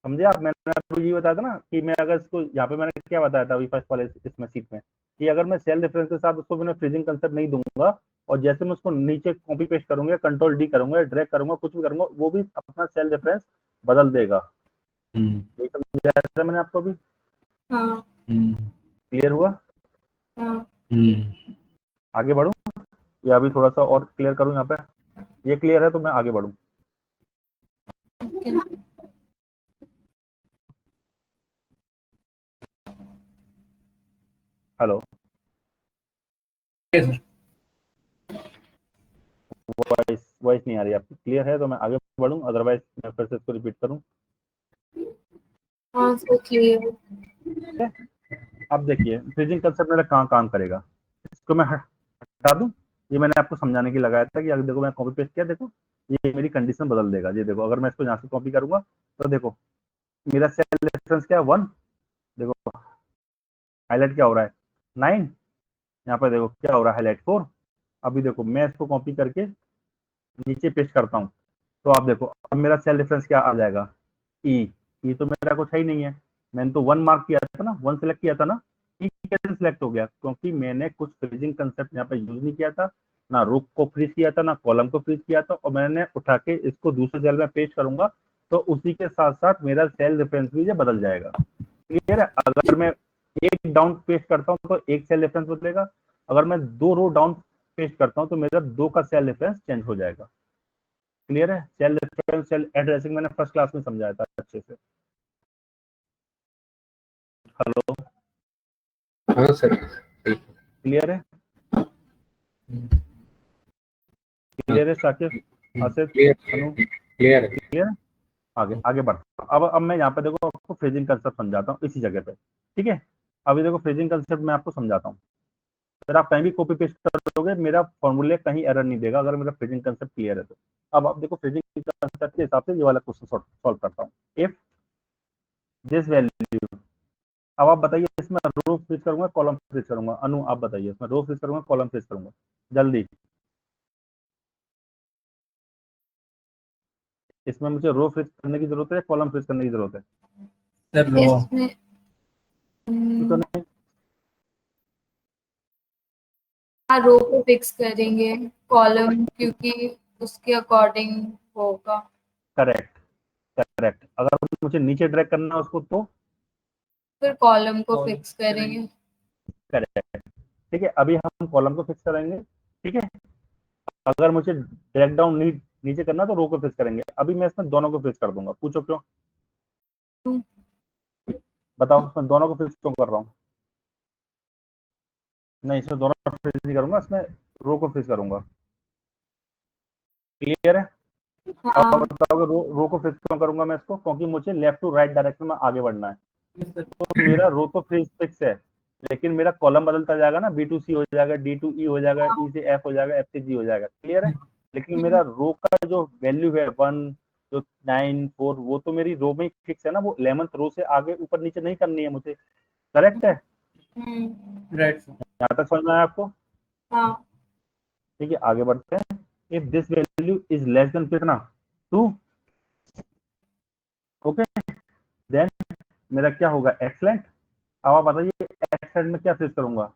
समझे आप। मैंने आपको ये बताया था ना कि मैं अगर इसको यहाँ पे मैंने क्या बताया था अभी फर्स्ट वाले इसमें सीट में, कि अगर मैं सेल रेफरेंस के साथ उसको मैंने फ्रीजिंग कंसेप्ट नहीं दूंगा, और जैसे मैं उसको नीचे कॉपी पेस्ट करूंगा, कंट्रोल डी करूंगा, ड्रैग करूंगा, कुछ भी करूंगा, वो भी अपना सेल रेफरेंस बदल देगा। ये समझाया था मैंने आपको अभी, हाँ। क्लियर हुआ, हाँ। आगे बढ़ूं या अभी थोड़ा सा और क्लियर करूं, यहाँ पे ये क्लियर है तो मैं आगे बढ़ूं। हेलो, वॉइस नहीं आ रही आपकी, क्लियर है तो मैं आगे बढ़ूं, अदरवाइज मैं फिर से इसको रिपीट करूं। हाँ सर क्लियर। अब देखिए फ्रीजिंग कंसेप्ट मेरा कहाँ काम करेगा, इसको मैं हटा दूं, ये मैंने आपको समझाने की लगाया था कि अगर देखो मैं कॉपी पेस्ट किया, देखो ये मेरी कंडीशन बदल देगा, ये देखो अगर मैं इसको यहाँ से कॉपी करूंगा तो देखो मेरा सेल रेफरेंस क्या है 1, देखो हाईलाइट क्या हो रहा है 9, यहाँ पर देखो क्या हो रहा है हाईलाइट 4। अभी देखो मैं इसको कॉपी करके नीचे पेस्ट करता हूँ, तो आप देखो अब मेरा सेल रेफरेंस क्या आ जाएगा, ई तो मेरा कुछ है ही नहीं है, मैंने तो 1 मार्क किया था ना, 1 सेलेक्ट किया था ना, ई कैसे सिलेक्ट हो गया, क्योंकि मैंने कुछ फ्रीजिंग कंसेप्ट यहाँ पे यूज नहीं किया था, ना रो को फ्रीज किया था ना कॉलम को फ्रीज किया था, और मैंने उठा के इसको दूसरे सेल में पेस्ट करूंगा, तो उसी के साथ साथ मेरा सेल रेफरेंस भी बदल जाएगा। क्लियर है, अगर मैं एक डाउन पेस्ट करता हूँ तो एक सेल रेफरेंस बदलेगा, अगर मैं 2 रो डाउन पेस्ट करता हूँ तो मेरा 2 का सेल रेफरेंस चेंज हो जाएगा। क्लियर है, सेल रेफरेंस सेल एड्रेसिंग मैंने फर्स्ट क्लास में समझाया था अच्छे से। हेलो, हाँ सर, क्लियर है, क्लियर है साकिब, आसिफ, अनु, क्लियर है। क्लियर है, आगे आगे बढ़ता हूं। अब मैं यहाँ पे देखो आपको फ्रीजिंग कंसेप्ट समझाता हूँ इसी जगह पे, ठीक है। अभी देखो फ्रीजिंग कंसेप्ट मैं आपको समझाता हूँ, फिर आप कहीं भी कॉपी पेस्ट करोगे मेरा फॉर्मूले कहीं एरर नहीं देगा अगर मेरा फ्रीजिंग कंसेप्ट क्लियर है तो। अब आप देखो फ्रीजिंग कंसेप्ट के हिसाब से ये वाला क्वेश्चन सॉल्व करता हूँ। इफ दिस वैल्यू, अब आप बताइए इसमें रो फ्रीज करूंगा कॉलम फ्रीज करूंगा, अनु आप बताइए इसमें रो फ्रीज करूंगा कॉलम फ्रीज करूंगा जल्दी। इसमें मुझे रो फ्रीज करने की जरूरत है कॉलम फ्रीज करने की जरूरत है? सर रो इसमें तो नहीं, हाँ रो को फिक्स करेंगे, कॉलम क्योंकि उसके अकॉर्डिंग होगा। Correct correct. अगर मुझे नीचे ड्रैग करना है उसको तो फिर कॉलम को फिक्स करेंगे। करेक्ट। ठीक है, अभी हम कॉलम को फिक्स करेंगे। ठीक है, अगर मुझे ड्रैग डाउन नीचे करना तो रो को फिक्स करेंगे। अभी मैं इसमें दोनों को फिक्स कर दूंगा, पूछो क्यों? बताओ इसमें दोनों को फिक्स क्यों कर रहा हूँ? नहीं, इसमें दोनों फिक्स नहीं करूंगा, इसमें रो को फिक्स करूंगा। क्लियर है? हाँ अब बताओगे रो को फिक्स क्यों करूंगा मैं इसको? क्योंकि मुझे लेफ्ट टू राइट डायरेक्शन में आगे बढ़ना है। तो मेरा रो तो फिक्स है, लेकिन मेरा कॉलम बदलता जाएगा ना, बी टू सी हो जाएगा, डी टू ई हो जाएगा, ई से एफ हो जाएगा, एफ से जी हो जाएगा। क्लियर है? लेकिन मेरा रो का जो वैल्यू है 1 जो 9 4 वो तो मेरी रो में ही फिक्स है ना, वो 11th रो से आगे ऊपर नीचे नहीं करनी है मुझे। करेक्ट है? राइट। यहाँ तक समझ में आया आपको? हाँ ठीक है, आगे बढ़ते हैं। If this value is less then कितना 2, ओके, देन मेरा क्या होगा? एक्सलेंट। अब आप बताइए एक्सलेंट में क्या फिक्स करूंगा,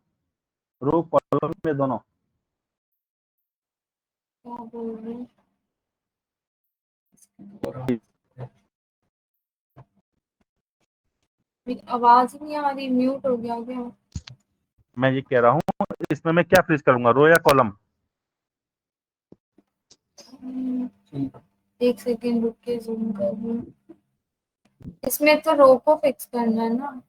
रो कॉलम में दोनों? क्या बोल रहे हैं? मेरी आवाज ही नहीं आ रही, म्यूट हो गया क्या? मैं ये कह रहा हूँ इसमें मैं क्या फिक्स करूंगा, रो या कॉलम? एक सेकेंड रुक के जूम कर लूं। इसमें तो रो को फिक्स करना है ना।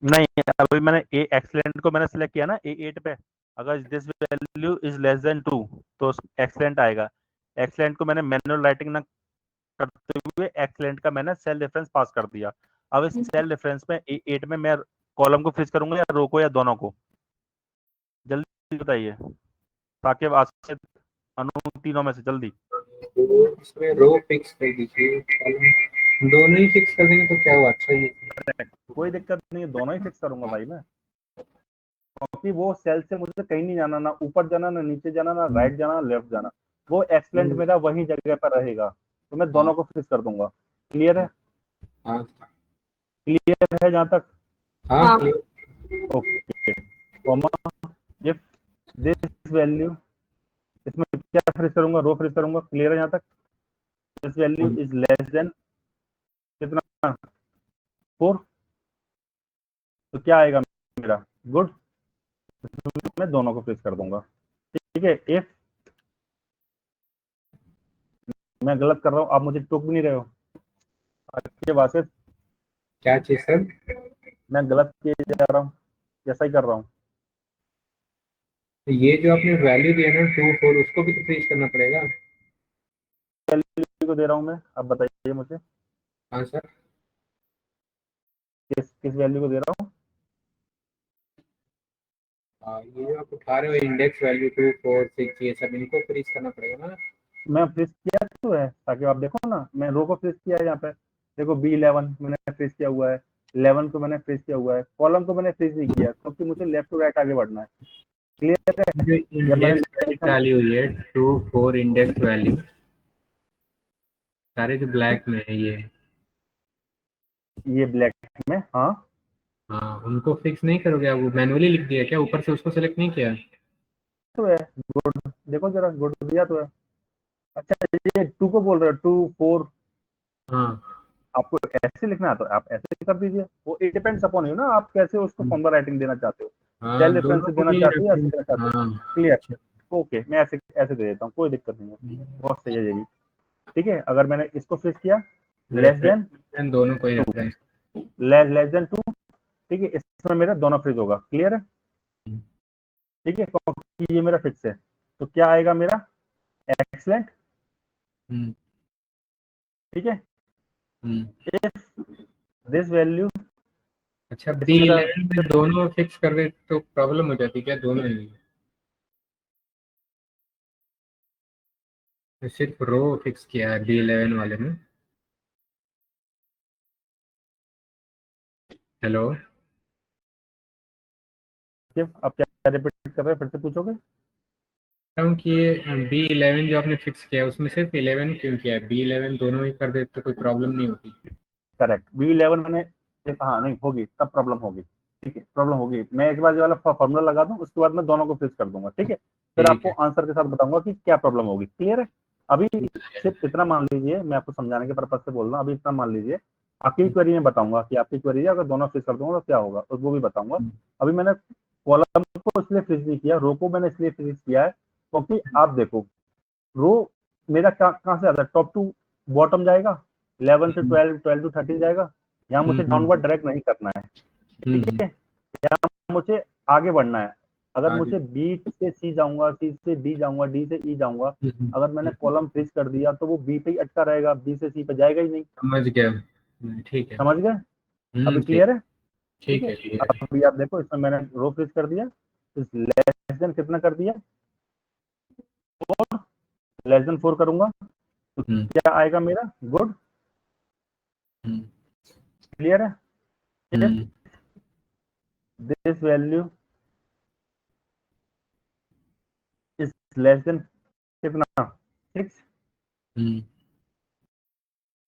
नहीं, अभी मैंने ए एक्सलेंट को मैंने सिलेक्ट किया ना A8 पे। अगर this value is less than 2 तो एक्सलेंट आएगा। एक्सलेंट को मैंने मैनुअल राइटिंग ना करते हुए एक्सलेंट का मैंने सेल रेफरेंस पास कर दिया। अब इस सेल रेफरेंस में A8 में मैं कॉलम को फिक्स करूंगा या रो को या दोनों को? जल्दी बताइए ताकि आज से अनु तीनों में से जल्दी। इसमें रो फिक्स कर दीजिए, दोनों ही फिक्स कर देंगे तो क्या हुआ? अच्छा ही कोई दिक्कत नहीं है, दोनों ही फिक्स करूंगा भाई मैं, क्योंकि वो सेल से मुझे कहीं नहीं जाना, ना ऊपर जाना, ना नीचे जाना, ना राइट जाना, ना लेफ्ट जाना। वो एक्सलेंट मेरा वही जगह पर रहेगा, तो मैं दोनों को फिक्स कर दूंगा। क्लियर है? हाँ क्लियर है जहां तक? हाँ okay, comma if this value, इसमें क्या फिक्स करूंगा? रो फिक्स करूंगा। क्लियर है जहां तक? This value is less then कितना 4 तो क्या आएगा मेरा? गुड, मैं दोनों को फिक्स कर दूंगा। ठीक है, इफ मैं गलत कर रहा हूँ आप मुझे टोक भी नहीं रहे हो आपके वास्ते, क्या चीज सर? मैं गलत किए जा रहा हूँ, ऐसा ही कर रहा हूँ। तो ये जो आपने वैल्यू दिया ना 2 4 उसको भी तो फ्रीज करना पड़ेगा। वैल्यू को दे रहा हूँ मैं, अब बताइए मुझे हाँ सर। किस वैल्यू को दे रहा हूँ? ये जो आप उठा रहे हो इंडेक्स वैल्यू 2 4 6 ये सब इनको फ्रीज करना पड़ेगा ना। मैं फ्रीज किया तो है ताकि आप देखो ना, मैं रो को फ्रीज किया है यहाँ पे, देखो B11 मैंने फ्रीज किया हुआ है, 11 को मैंने फ्रीज किया हुआ है, कॉलम को मैंने फ्रीज नहीं किया क्योंकि मुझे लेफ्ट टू राइट आगे बढ़ना है। क्लियर है? जो या मैंने इंडेक्स वैल्यू हुई है 2 4 इंडेक्स वैल्यू सारे जो ब्लैक में है ये ब्लैक में, हाँ हाँ उनको फिक्स नहीं करोगे आप? वो मैनुअली लिख दिया क्या ऊपर से, उसको सेलेक्ट नहीं किया? तो है, गुड, देखो जरा गुड दिया तो है। अच्छा ये 2 को बोल रहे हो, 2 4, हाँ आपको ऐसे लिखना है तो आप ऐसे कर दीजिए, वो इट डिपेंड्स अपॉन यू ना, आप कैसे उसको फॉर्मूला राइटिंग देना चाहते हो, हाँ सेल रेफरेंस दोनों से को देना भी चाहते हो या ऐसे देना चाहते हो? हाँ क्लियर? ओके, मैं ऐसे ऐसे दे देता हूँ, कोई दिक्कत नहीं है, बहुत सही है ये भी। ठीक है, अगर मैंने इसको फिक्स किया लेस देन दोनों को ही 2, रेफरेंस। लेस देन 2, ठीक है, इसमें मेरा दोनों फ्रीज होगा। क्लियर है? ठीक है, क्योंकि ये मेरा फिक्स है तो क्या आएगा मेरा? एक्सलेंट। ठीक है, इफ दिस वैल्यू अच्छा, B11 में दोनों फिक्स कर दे तो प्रॉब्लम हो जाती क्या? दोनों ही तो सिर्फ रो फिक्स किया है B11 वाले में। हेलो, आप क्या रिपीट कर रहे हैं, फिर से पूछोगे? कि ये B11 जो आपने फिक्स किया है उसमें सिर्फ 11 क्यों किया है? B11 दोनों ही कर दे तो कोई प्रॉब्लम नहीं होती? करेक्ट, V11 मैंने हाँ नहीं होगी तब प्रॉब्लम होगी। ठीक है, प्रॉब्लम होगी। मैं एक बार ये वाला फॉर्मूला लगा दूं, उसके बाद मैं दोनों को फिक्स कर दूंगा। ठीक है, फिर ठीक आपको है। आंसर के साथ बताऊंगा कि क्या प्रॉब्लम होगी। क्लियर है? अभी सिर्फ इतना मान लीजिए, मैं आपको समझाने के पर्पज से बोल रहा हूँ। अभी इतना मान लीजिए, आपकी क्वेरी में बताऊंगा कि आपकी क्वेरी है, अगर दोनों फिक्स कर दूंगा तो क्या होगा, और वो भी बताऊंगा। अभी मैंने कॉलम को इसलिए फिक्स नहीं किया, रो को मैंने इसलिए फिक्स किया है क्योंकि आप देखो, रो मेरा कहाँ से आता है, टॉप टू बॉटम जाएगा, 11 से 12, 12 टू 13 जाएगा। यहाँ मुझे डाउनवर्ड डायरेक्ट नहीं करना है। ठीक है, यहाँ मुझे आगे बढ़ना है। अगर आगे। मुझे बी से सी जाऊंगा, सी से डी जाऊंगा, डी से ई जाऊंगा, अगर मैंने कॉलम फिक्स कर दिया तो वो बी पे ही अटका रहेगा, बी से सी पे जाएगा ही नहीं। समझ गया। ठीक है। समझ गए? अभी ठीक। क्लियर है? ठीक ठीक है, है, क्लियर है। अभी आप देखो, इसमें मैंने रो फिक्स कर दिया, इस लेस देन कितना कर दिया, 4, लेस देन 4 करूंगा तो हम्म क्या आएगा मेरा, गुड। हम्म क्लियर है? हम्म this value is less then कितना, 6, हम्म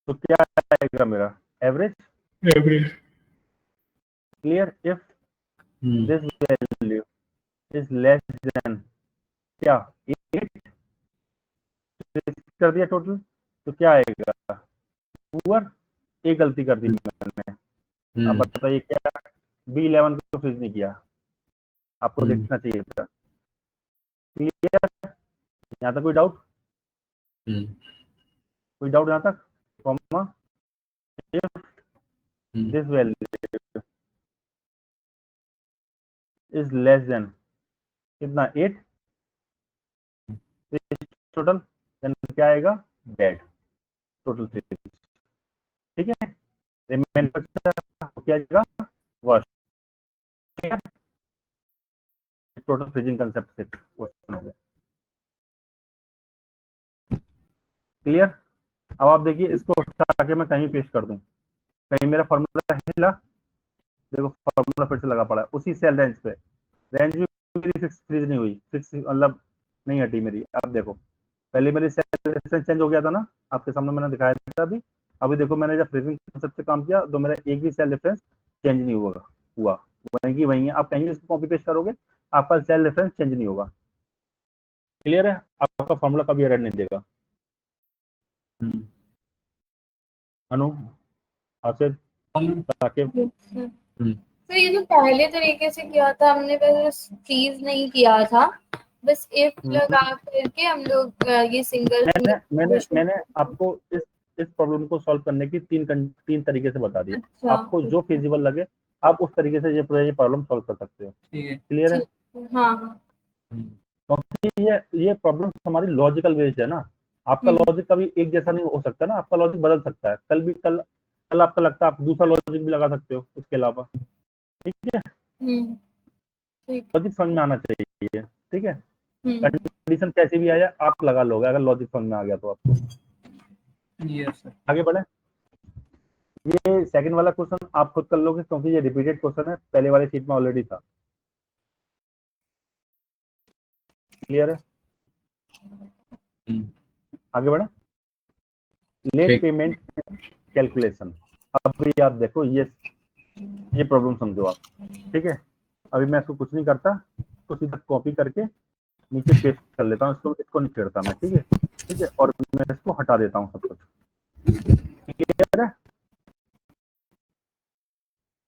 तो क्या आएगा मेरा, average. Average. Clear? If hmm this value is less then क्या, 8 कर दिया टोटल, तो क्या आएगा, पुअर। एक गलती कर दी मैंने, अब हम्म बताइए क्या, B11 को फिक्स नहीं किया, आपको देखना चाहिए था। क्लियर? यहाँ तक कोई डाउट? हम्म कोई डाउट यहाँ तक? Comma, if hmm this value is less then कितना, 8 टोटल, देन क्या आएगा, डेड, टोटल 6। ठीक है, रिमेन क्या आएगा, वर्स्ट। टोटल फ्रीजिंग कंसेप्ट से क्वेश्चन हो गया। क्लियर? अब आप देखिए, इसको उठा के मैं कहीं पेश कर दूं, कहीं मेरा फॉर्मूला हिला, देखो फॉर्मूला फिर से लगा पड़ा है उसी सेल रेंज पे, रेंज भी मेरी फिक्स फ्रीज नहीं हुई, फिक्स मतलब नहीं हटी मेरी। अब देखो, पहले मेरी सेल रेफरेंस चेंज हो गया था ना, आपके सामने मैंने दिखाया था अभी। अभी देखो, मैंने जब फ्रीजिंग कंसेप्ट से काम किया तो मेरा एक भी सेल रेफरेंस चेंज नहीं हुआ वहीं की वहीं है। आप कहीं इसको कॉपी पेस्ट करोगे, आपका सेल रेफरेंस चेंज नहीं होगा। क्लियर है? आपका फॉर्मूला कभी एरर नहीं देगा। हम्म अनु, आसिफ, साकिब, हम्म तो ये जो पहले तरीके से किया था हमने, बस फ्रीज नहीं किया था, बस इफ लगा करके हम लोग ये सिंगल मैंने मैंने सिंगल। मैंने आपको इस प्रॉब्लम को सॉल्व करने की तीन तरीके से बता दिया। अच्छा, आपको जो फिजिबल लगे आप उस तरीके से ये प्रॉब्लम सॉल्व कर सकते हो। ठीक है। क्लियर है? ठीक है, हाँ। क्योंकि ये प्रॉब्लम हमारी लॉजिकल बेस्ड है ना, आपका हम्म लॉजिक कभी एक जैसा नहीं हो सकता ना, आपका लॉजिक बदल सकता है। कल आपका लगता है आप दूसरा लॉजिक भी लगा सकते हो उसके अलावा। ठीक है, हम्म ठीक। लॉजिक समझ में आना चाहिए। ठीक है, हम्म कंडीशन कैसी भी आया आप लगा लोगे, अगर लॉजिक समझ में आ गया तो आपको। Yes sir. आगे बढ़े, ये सेकंड वाला क्वेश्चन आप खुद कर लोगे क्योंकि ये रिपीटेड क्वेश्चन है, पहले वाले शीट में ऑलरेडी था। क्लियर है? आगे बढ़े, लेट ठीक। Payment calculation. अभी आप देखो, ये प्रॉब्लम समझो आप। ठीक है, अभी मैं इसको कुछ नहीं करता, तो सीधा कॉपी करके नीचे पेस्ट कर लेता हूँ, इसको नहीं छेड़ता मैं। ठीक है, ठीक है, और मैं इसको हटा देता हूँ सब कुछ। क्लियर है?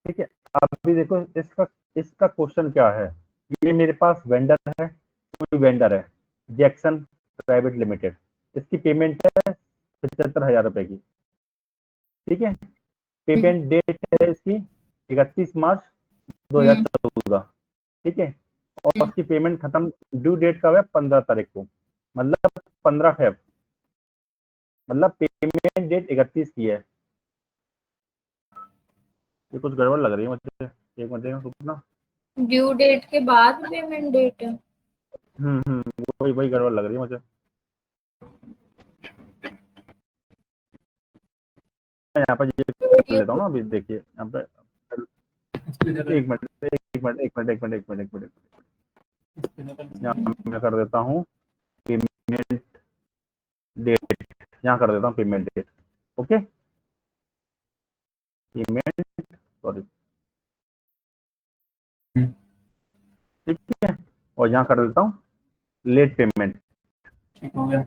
ठीक है, अभी देखो, इसका क्वेश्चन क्या है। ये मेरे पास वेंडर है, कोई वेंडर है जैक्सन प्राइवेट लिमिटेड, इसकी पेमेंट है 75,000 रुपए की। ठीक है, पेमेंट डेट है इसकी 31 मार्च 2014। ठीक है, और उसकी पेमेंट खत्म, ड्यू डेट कब है, 15 तारीख को, मतलब 15 फेब, मतलब पेमेंट डेट 31 की है। ये कुछ गड़बड़ लग रही है मुझे, एक मिनट रुकना। ड्यू डेट के बाद पेमेंट डेट है। वही वही गड़बड़ लग रही है मुझे। मैं यहाँ पर ये कर लेता हूँ ना, अभी देखिए यहाँ पे, एक मिनट एक मिनट एक मिनट एक मिनट एक मिनट एक मिनट, यहाँ मैं कर देता हूँ पेमेंट डेट, यहाँ कर देता हूँ payment date. Okay, payment, sorry, ठीक है, और यहाँ कर देता हूँ लेट पेमेंट, हो गया।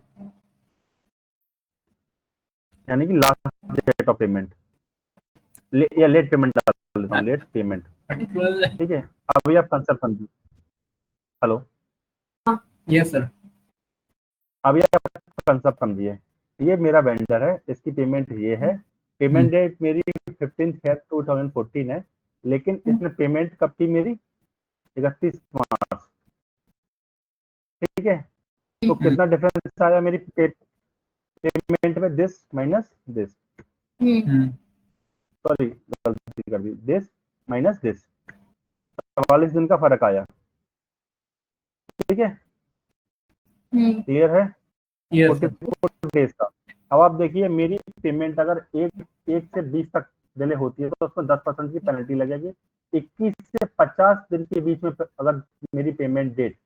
यानी कि लास्ट डेट ऑफ पेमेंट, या लेट पेमेंट डाल देता हूँ, लेट पेमेंट, ठीक है। अभी आप कंसेप्ट समझिए। Hello, yes sir. अभी आप कंसेप्ट समझिए। ये मेरा वेंडर है, इसकी पेमेंट ये है, पेमेंट डेट मेरी 15 Feb 2014 है, लेकिन इसने पेमेंट कब की मेरी 31 मार्च, ठीक है। तो कितना डिफरेंस आया मेरी पेमेंट में, दिस माइनस दिस, सॉरी गलती कर दी, दिस माइनस दिस, 44 दिन का फर्क आया, ठीक है, क्लियर है। यस 44 डेज का। अब आप देखिए मेरी पेमेंट अगर एक से 20 तक डिले होती है तो उसमें 10% की पेनल्टी लगेगी। 21 से 50 दिन के बीच में अगर मेरी पेमेंट डेट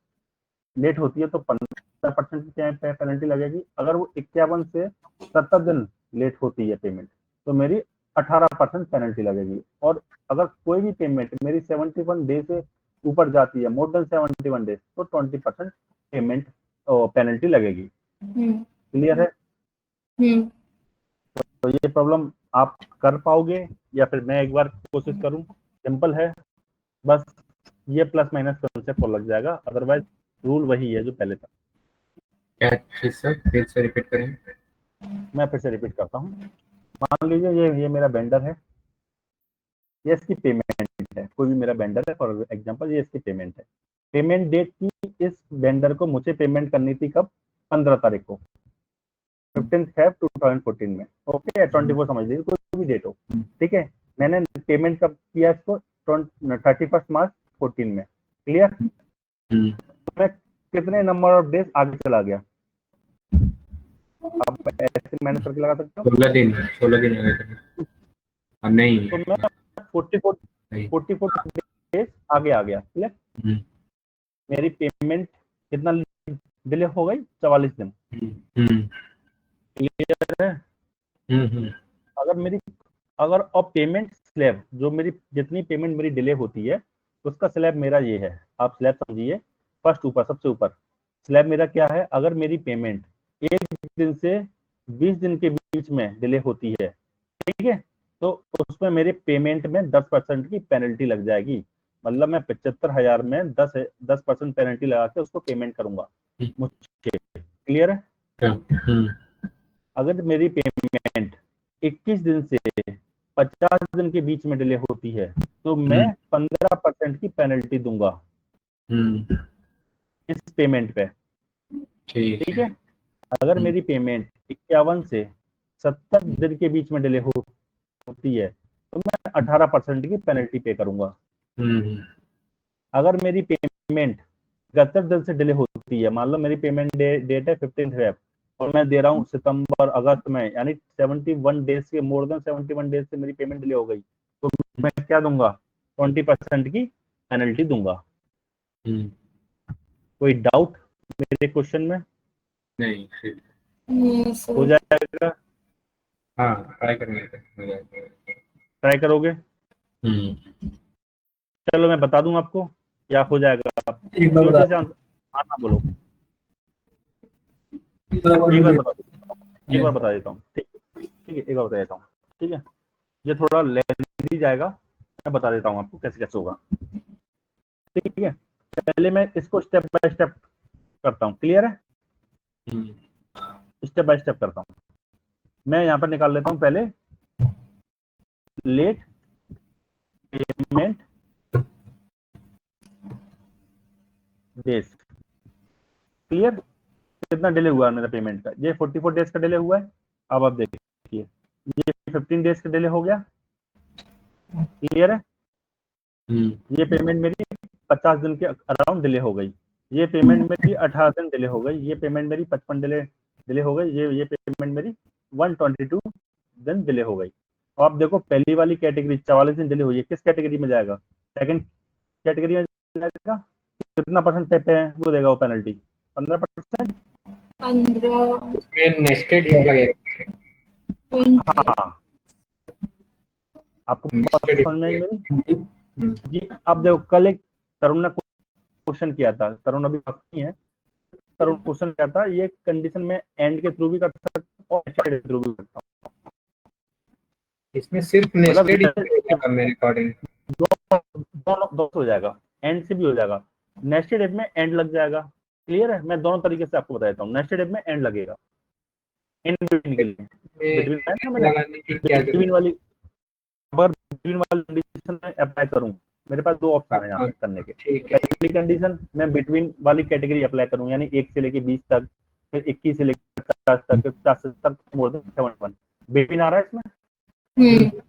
लेट होती है तो 15% की पेनल्टी लगेगी। अगर वो 51 से 70 दिन लेट होती है पेमेंट तो मेरी 18% पेनल्टी लगेगी। और अगर कोई भी पेमेंट मेरी 71 डे से ऊपर जाती है, मोर देन 71 डेज, तो 20% पेमेंट पेनल्टी लगेगी। क्लियर है। तो ये प्रॉब्लम आप कर पाओगे या फिर मैं एक बार कोशिश करूं? सिंपल है, बस ये प्लस माइनस कंसेप्ट लग जाएगा, अदरवाइज रूल वही है जो पहले था। क्या चीज सर, फिर से रिपीट करें। मैं फिर से रिपीट करता हूँ। मान लीजिए ये मेरा वेंडर है, ये इसकी पेमेंट है, कोई भी मेरा वेंडर है फॉर एग्जांपल, ये इसकी पेमेंट है। पेमेंट डेट की इस वेंडर को मुझे पेमेंट करनी थी कब? 15 तारीख को, 15 Feb 2014 में। ओके, 24 समझ लीजिए, कोई भी डेट हो, ठीक है। मैंने पेमेंट कब किया इसको? 31 मार्च 14 में। क्लियर। मैं कितने नंबर ऑफ डेज आगे चला गया? आप ऐसे मैनेज करके लगा सकते हो। 16 दिन हो गए। अब नहीं, तो मैं 44 डेज आगे आ गया। क्लियर। मेरी पेमेंट कितना डिले हो गई? 44 दिन। क्लियर है। अगर अब पेमेंट स्लैब, जो मेरी जितनी पेमेंट मेरी डिले होती है उसका स्लैब मेरा ये है, आप स्लैब समझिए। फर्स्ट ऊपर, सबसे ऊपर स्लैब मेरा क्या है? अगर मेरी पेमेंट 1 दिन से 20 दिन के बीच में डिले होती है, ठीक है, तो उसमें मेरे पेमेंट में 10% की पेनल्टी लग जाएगी। मतलब मैं 75,000 में 10% पेनल्टी लगा के उसको पेमेंट करूंगा मुझे। क्लियर है। अगर मेरी पेमेंट 21 दिन से 50 दिन के बीच में डिले होती है तो मैं 15% की पेनल्टी दूंगा इस पेमेंट पे, ठीक है। अगर मेरी पेमेंट 51 से 70 दिन के बीच में डिले होती है तो मैं 18% की पेनल्टी पे करूंगा। अगर मेरी पेमेंट 71 दिन से डिले होती है, मान लो मेरी पेमेंट डेट है 15 Feb और मैं दे रहा हूँ सितंबर अगस्त में, यानी 71 डेज से, मोर देन 71 डेज से मेरी पेमेंट डिले हो गई, तो मैं क्या दूंगा? 20% की पेनल्टी दूंगा। कोई डाउट मेरे क्वेश्चन में? नहीं, हो जाएगा। हाँ, ट्राई करेंगे। ट्राई करोगे? चलो मैं बता दूं आपको, या हो जाएगा? आप एक बार बता। आना बोलो, एक बार बता देता हूँ। ठीक है, एक बार बता देता हूँ, ठीक है। ये थोड़ा लेंथी जाएगा, मैं बता देता हूँ आपको कैसे कैसे होगा, ठीक है। पहले मैं इसको स्टेप बाय स्टेप करता हूँ। क्लियर है। स्टेप बाय स्टेप करता हूँ। मैं यहाँ पर निकाल लेता हूँ पहले लेट पेमेंट डेज। क्लियर। कितना डिले हुआ है मेरा पेमेंट का? ये 44 डेज का डिले हुआ है। अब आप देखिए, ये 15 डेज का डिले हो गया, क्लियर है? ये पेमेंट मेरी 50 दिन के अराउंड डिले हो गई, ये पेमेंट मेरी 18 दिन डिले हो गई, ये पेमेंट मेरी 55 डिले हो गई, ये पेमेंट मेरी 122 दिन डिले हो गई। तो आप देखो पहली वाली कैटेगरी 44 दिन डिले हुई है, किस कैटेगरी में जाएगा? सेकंड कैटेगरी में जाएगा। कितना परसेंट पे वो देगा वो पेनल्टी? 15%। 15, इसमें नेस्टेड इफ लगेगा। 20। हाँ, आपको बात नेस्टेड समझ में आई इफ। मेरी? जी अब देखो, कल एक तरुण ने क्वेश्चन किया था, तरुण अभी बाकी है, तरुण क्वेश्चन किया था, ये कंडीशन में एंड के थ्रू भी कर सकता हूं और नेस्टेड के थ्रू भी कर सकता हूं। इसमें सिर्फ मतलब नेस्टेड इफ लगेगा मेरे अकॉर्डिंग। दोनों हो जाएगा, एंड से भी हो जाएगा, नेस्टेड इफ में एंड लग जाएगा। क्लियर है? मैं दोनों तरीके से आपको बता देता हूँ, नेस्टेड इफ में एंड लगेगा इन बिटवीन के लिए। बिटवीन है ना, मैंने लगाने की क्या बिटवीन जरूरत वाली, अगर बिटवीन वाली कंडीशन में अप्लाई करूं, मेरे पास दो ऑप्शन है यहाँ है? पे करने के। ठीक है। पहली कंडीशन, मैं बिटवीन वाली कैटेगरी अप्लाई करूं, यानी 1 से लेके 20 तक, फिर 21 से लेकर 50 तक, फिर 50 से तक मोर देन 71। बिटवीन आ रहा है इसमें? हम्म। ठीक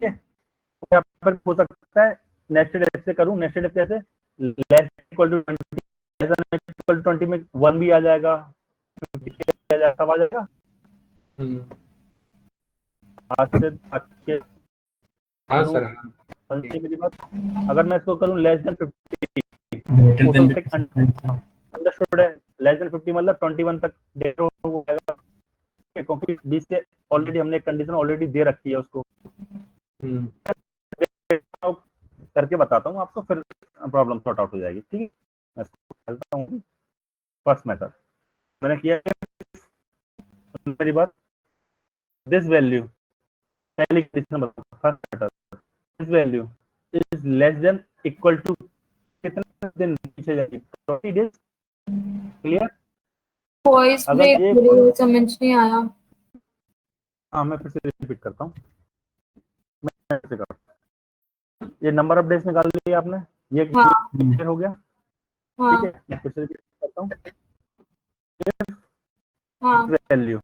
है? तो यहाँ पर हो सकता है नेस्टेड इफ से करूं, नेस्टेड इफ कैसे? Less equal to 20, less than equal to 20 में 1 भी आ जाएगा, 50 भी आ जाएगा, सब आ जाएगा। आज से के हाँ सर, हाँ। समझिए मेरी बात। अगर मैं इसको करूं लेस देन 50, अंडरस्टूड है? लेस देन 50 मतलब 21 तक डेट हो जाएगा, क्योंकि 20 से ऑलरेडी हमने कंडीशन ऑलरेडी दे रखी है उसको। करके बताता हूँ आपको, फिर प्रॉब्लम सॉर्ट आउट हो जाएगी। ठीक है, मैं चलता हूँ। फर्स्ट मेथड मैंने किया, मेरी बात, दिस वैल्यू, पहली कंडीशन बताता, first method, this value is less than equal to, कितने दिन पीछे जाएगी? 20 डेज। क्लियर? वॉइस अगर ब्रेक ये, हो रही है, समझ नहीं आया। हाँ मैं फिर से रिपीट करता हूँ, मैं ऐसे करता हूँ। ये नंबर ऑफ डेज निकाल लिया आपने, ये हाँ क्लियर हो गया? ठीक हाँ है, मैं फिर से रिपीट करता हूँ। हाँ value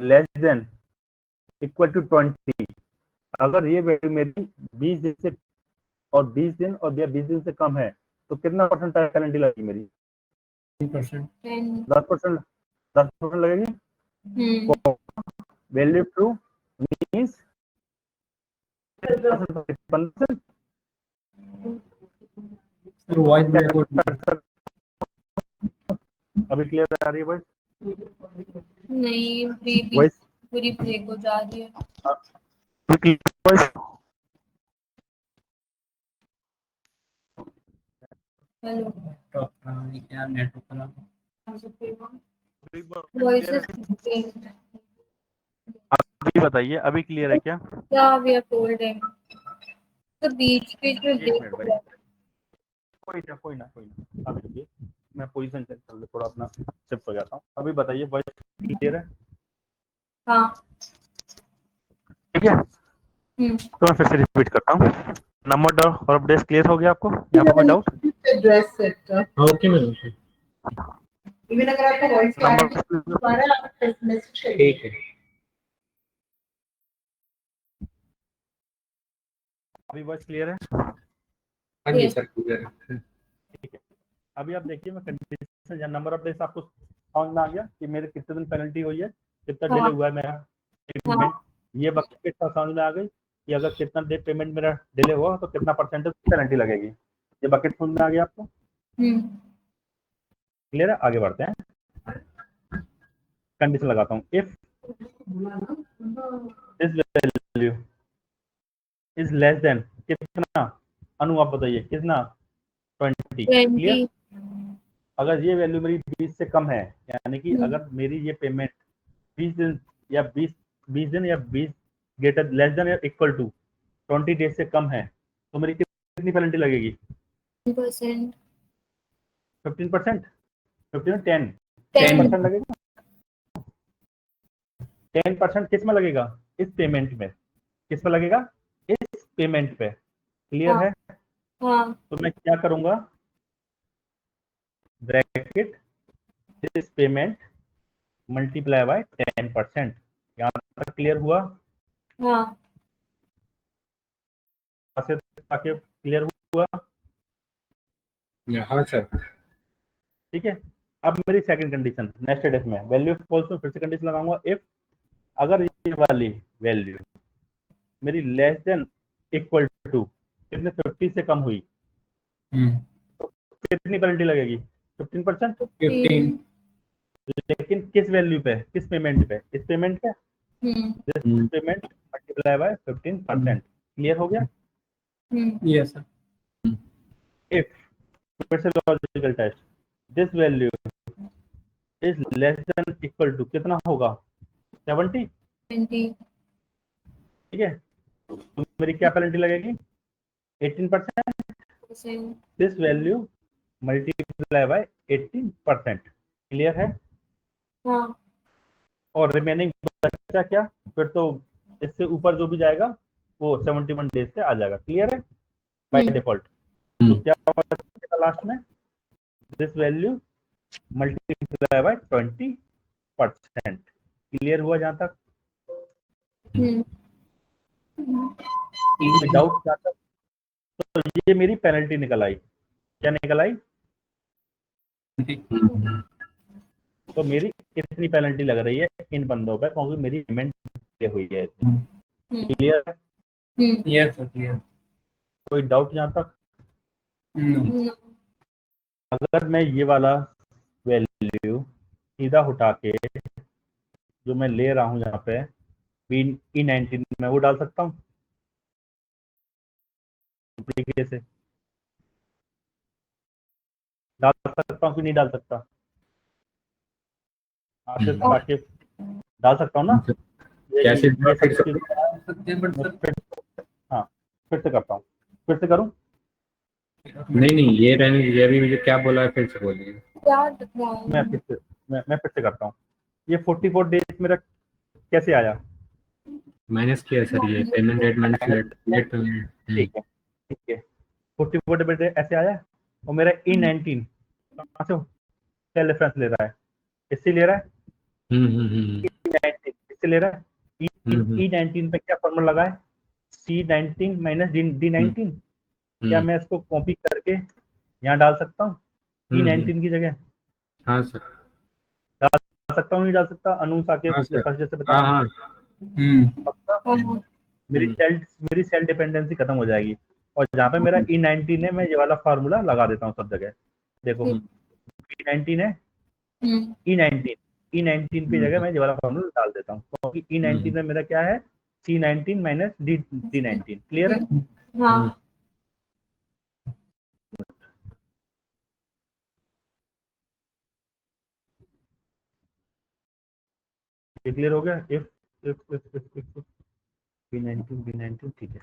less than equal to 20, अगर ये वैल्यू मेरी 20 दिन से और 20 दिन और 20 दिन से कम है, तो कितना परसेंट पेनल्टी लगेगी मेरी? 10%। 10। 10%। 10% लगेगी। Value true means 15%। Voice break हो रही है। अभी क्लियर आ रही है वॉइस? नहीं, बीबी वॉइस पूरी ब्रेक हो जा रही है। वॉइस हेलो, क्या नेटवर्क वॉइस क्लियर है? अभी बताइए, अभी क्लियर है क्या? क्या वी आर टोल्ड है, तो बीच बीच में एक ब्रेक मिनट हो भाई, जाता कोई ना, अभी रुकिए, मैं पोजीशन चेंज कर ले, थोड़ा अपना शिफ्ट हो जाता हूँ। अभी बताइए, वॉइस क्लियर है? है। हाँ। ठीक है, तो मैं फिर से रिपीट करता हूँ। नंबर और अपडेट क्लियर हो गया आपको? यहाँ पर कोई doubt? Address set okay ma'am. Even अगर आपको वॉइस नंबर आ रहा है आप मैसेज करिए। ठीक है। अभी वॉइस क्लियर है? हाँ जी सर, क्लियर है। ठीक है, अभी आप देखिए, मैं कंडीशन या नंबर ऑफ डेज आपको समझ में आ गया कि मेरे कितने दिन पेनल्टी हुई है, कितना डिले हाँ हुआ है मेरा पेमेंट। हाँ ये बात कितना समझ में आ गई कि अगर कितना डे पेमेंट मेरा डिले हुआ तो कितना परसेंटेज पेनल्टी लगेगी। ये बकेट समझ में आ गया आपको? क्लियर है? आगे बढ़ते हैं, कंडीशन लगाता हूँ। If this value is less then, कितना? अनु आप बताइए कितना? 20। 20। क्लियर? अगर ये वैल्यू मेरी 20 से कम है, यानी कि अगर मेरी ये पेमेंट 20 दिन या 20 दिन या 20 ग्रेटर लेस देन या इक्वल टू 20 डेज से कम है, तो मेरी कितनी पेनल्टी लगेगी? 10%। 15%? 15 10 10। 10% लगेगा। 10% किस में लगेगा? इस पेमेंट में। किस में लगेगा? इस पेमेंट पे। क्लियर हाँ है? हाँ तो मैं क्या करूंगा, bracket this payment multiply bye 10%। यहाँ तक क्लियर हुआ? हाँ से आके क्लियर हुआ? हाँ सर। ठीक है, अब मेरी सेकंड कंडीशन नेक्स्ट इफ में वैल्यू फॉल्स में फिर से कंडीशन लगाऊंगा इफ अगर ये वाली वैल्यू मेरी लेस देन इक्वल टू कितने 50 से कम हुई तो कितनी पेनल्टी लगेगी? 15%। 15। लेकिन किस वैल्यू पे, किस पेमेंट पे? इस पेमेंट पे, this payment multiply by 15%। Clear हो गया? Yes sir. इफ फिर से logical test this value is less than equal to कितना होगा? 70। 20 ठीक है, तो मेरी क्या पेनल्टी लगेगी? 18%। This value multiply by 18%। Clear है? हाँ और रिमेनिंग बचा क्या? फिर तो इससे ऊपर जो भी जाएगा वो 71 डेज से आ जाएगा। क्लियर है? बाय डिफॉल्ट तो क्या होगा लास्ट में? This value multiply by 20%। Clear हुआ जहां तक? डाउट जहां तक? तो ये मेरी पेनल्टी निकल आई। क्या निकल आई? तो मेरी कितनी पेनल्टी लग रही है इन बंदों पे, क्योंकि मेरी पेमेंट हुई है। क्लियर है? Yes sir clear. कोई डाउट जहां तक? No. अगर मैं ये वाला वैल्यू सीधा उठा के जो मैं ले रहा हूं यहाँ पे E19 में वो डाल सकता हूँ से? डाल सकता हूँ कि नहीं डाल सकता? आके डाल सकता हूँ ना? कैसे हाँ फिर से करता हूँ, फिर से करूँ? नहीं ये रहने दीजिए, अभी मुझे क्या बोला है फिर से बोलिए। क्या मैं फिर से करता हूँ। ये 44 डेज मेरा कैसे आया? माइनस किया सर, ये पेमेंट डेट माइनस लेट। ठीक है, ठीक है, 44 डेज ऐसे आया। और मेरा E19 कहाँ से क्या रेफरेंस ले रहा है? इससे ले रहा है। E19 इससे ले रहा है। E19 पे क्या फॉर्मूला लगा है? C19 minus D19। क्या मैं इसको कॉपी करके यहाँ डाल सकता हूँ E19 की जगह? हाँ सर डाल सकता हूँ नहीं डाल सकता? अनूस आके हाँ सर। जैसे बता हाँ मेरी सेल्फ डिपेंडेंसी खत्म हो जाएगी। और जहाँ पे मेरा E19 है मैं ये वाला फार्मूला लगा देता हूँ सब जगह। देखो E19 है, E19 की जगह मैं ये वाला फार्मूला डाल देता हूँ, क्योंकि E19 में मेरा क्या है? C19 minus D19। क्लियर है? हाँ क्लियर हो गया? इफ B19 ठीक है।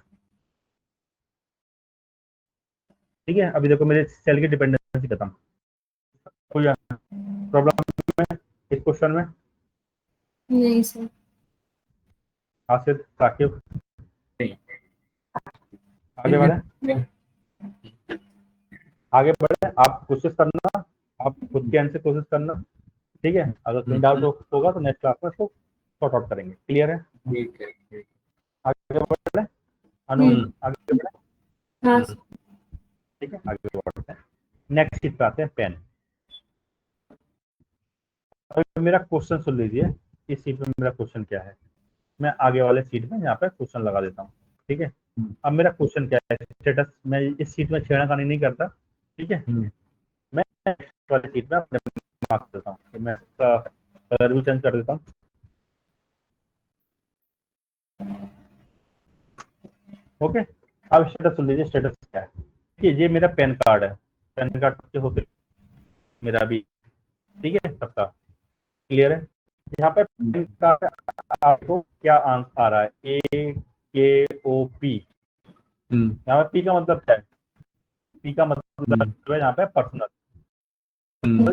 ठीक है, अभी देखो मेरे सेल की डिपेंडेंसी खत्म। कोई प्रॉब्लम है इस क्वेश्चन में? नहीं सर। आसिफ, साकिब, आगे बढ़े? आगे बढ़े, आप कोशिश करना, आप खुद के एंड से कोशिश करना। ठीक है, अगर कोई डाउट होगा तो नेक्स्ट क्लास में इसको सॉर्ट आउट करेंगे। क्लियर है? ठीक है। आगे बढ़े अनु, आगे बढ़े। हाँ ठीक है, आगे बढ़ते हैं। नेक्स्ट चीज पे आते हैं, पेन। अभी मेरा क्वेश्चन सुन लीजिए, इस सीट में मेरा क्वेश्चन क्या है। मैं आगे वाले सीट में यहाँ पे क्वेश्चन लगा देता हूँ। ठीक है, अब मेरा क्वेश्चन क्या है? स्टेटस मैं इस सीट में छेड़खानी नहीं करता। ठीक है, मैं नेक्स्ट वाली सीट में अपने मार्क्स देता हूँ। तो मैं इसका कलर भी चेंज कर देता हूँ। ओके, अब स्टेटस सुन लीजिए, स्टेटस क्या है। ठीक है, ये मेरा पैन कार्ड है। पैन कार्ड से होते मेरा भी, ठीक है, सबका क्लियर है। यहाँ पे पैन कार्ड आपको क्या आंसर आ रहा है? AKOP। यहाँ पे पी का मतलब क्या है? पी का मतलब है यहाँ पे पर्सनल,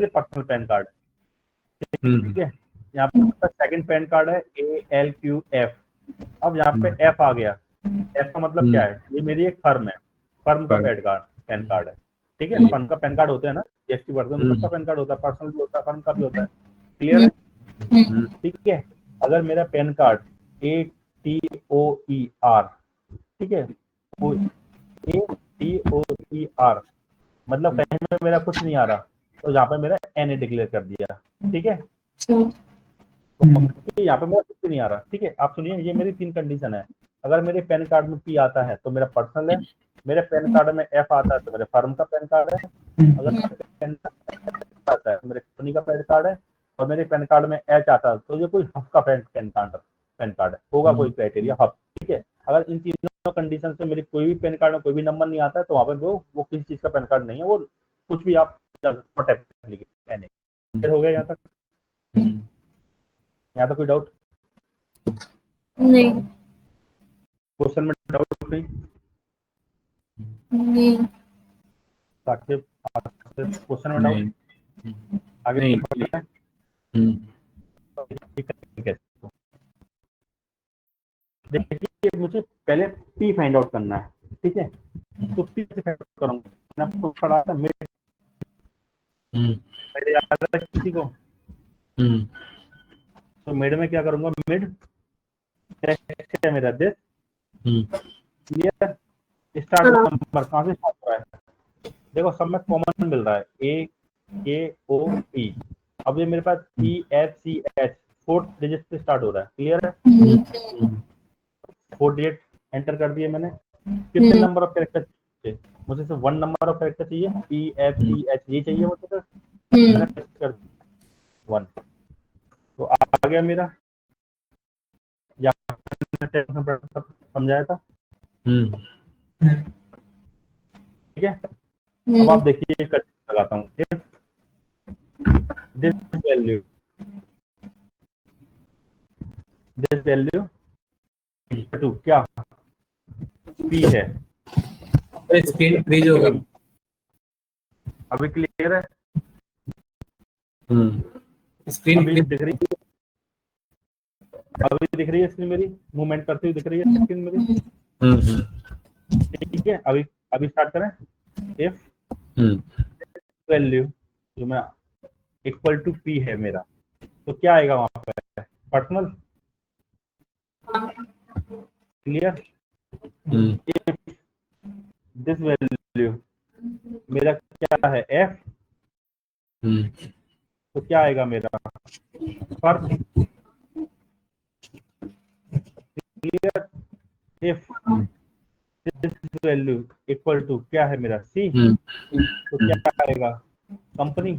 पर्सनल पैन कार्ड। ठीक है, यहाँ पे सेकंड पैन कार्ड है ALQF। अब यहाँ पे F आ गया। F का मतलब क्या है? ये मेरी एक फर्म है, फर्म का पैन कार्ड है। ठीक है, फर्म का पैन कार्ड होता है ना, जीएसटी वर्जन में सबका पैन कार्ड होता है, पर्सनल भी होता है, फर्म का भी होता है। क्लियर है? ठीक है, अगर मेरा पैन कार्ड ATOER, ठीक है, वो ADOER, मतलब कहीं में मेरा कुछ नहीं आ रहा तो यहाँ पे मेरा NA डिक्लेयर कर दिया, ठीक है। तो यहाँ पे मेरा कुछ भी नहीं आ रहा, ठीक है। आप सुनिए, ये मेरी 3 कंडीशन है। अगर मेरे पैन कार्ड में P आता है तो मेरा पर्सनल है, मेरे पैन कार्ड में F आता है तो मेरे फर्म का पैन कार्ड है, अगर मेरे पैन कार्ड आता है तो मेरे कंपनी का पैन कार्ड है, और मेरे पैन कार्ड में H आता है तो ये कोई हब का पैन कार्ड है, होगा कोई क्राइटेरिया हब, ठीक है। अगर इन तीनों कंडीशन से मेरी कोई भी पैन कार्ड में कोई भी नंबर नहीं आता है तो वहाँ पे वो किसी चीज का पैन कार्ड नहीं है, वो कुछ भी आप फिर हो गया यहाँ तक। यहाँ तक कोई डाउट नहीं क्वेश्चन में डाउट नहीं? नहीं साक्षी क्वेश्चन में डाउट आगे नहीं। बढ़ते हैं। देखिए मुझे पहले P फाइंड आउट करना है, ठीक है। तो P से फाइंड आउट करूंगा, मैंने आपको पढ़ा था मिड, पहले याद है किसी को? तो मिड में क्या करूंगा, मिड टेक्स्ट है मेरा दिस, क्लियर। स्टार्ट नंबर कहाँ से स्टार्ट हो रहा है, देखो सब में कॉमन मिल रहा है AKOE। अब ये मेरे पास PFCH 4th डिजिट से स्टार्ट हो रहा है, क्लियर है। 4 डिजिट एंटर कर दिए मैंने। कितने नंबर ऑफ कैरेक्टर चाहिए मुझे? सिर्फ 1 नंबर ऑफ कैरेक्टर चाहिए, PFCH ये चाहिए मुझे, तो मैंने टेस्ट कर 1। तो आ गया मेरा, या समझाया था, ठीक है। अब आप देखिए लगाता हूँ, दिस वैल्यू टू क्या P है। स्क्रीन फ्रीज हो गई। अभी क्लियर है? स्क्रीन अभी दिख रही है? अभी दिख रही है स्क्रीन मेरी, मूवमेंट करती हुई दिख रही है स्क्रीन मेरी, ठीक है। अभी स्टार्ट करें। इफ वैल्यू जो मैं इक्वल टू P है मेरा, तो क्या आएगा वहां पे? Personal, clear. दिस वैल्यू मेरा क्या है, F, तो क्या आएगा मेरा? First, clear. If this value equal to क्या है मेरा, C, तो क्या आएगा? कंपनी।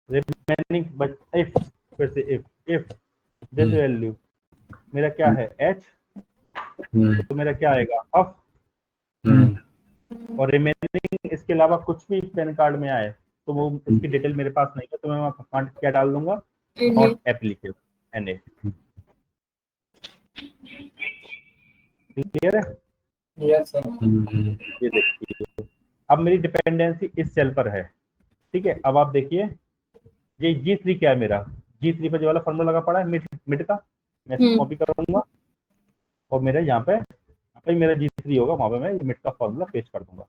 रिमेनिंग बट इफ, फिर से इफ दिस वैल्यू मेरा क्या है, H, तो मेरा क्या आएगा, अफ। और रिमेनिंग इसके अलावा कुछ भी पैन कार्ड में आए तो वो इसकी डिटेल मेरे पास नहीं है, तो मैं वहाँ क्या डाल दूंगा, नॉट एप्लीकेबल, NA। क्लियर है? Yes sir. ये देखिए, अब मेरी डिपेंडेंसी इस सेल पर है, ठीक है। अब आप देखिए ये G3 क्या है मेरा, G3 पे जो वाला फॉर्मूला लगा पड़ा है मिड का, मैं इसको कॉपी करूंगा और मेरे यहाँ पे मेरा G3 होगा, वहां पे मैं मिड का फॉर्मूला पेस्ट कर दूंगा।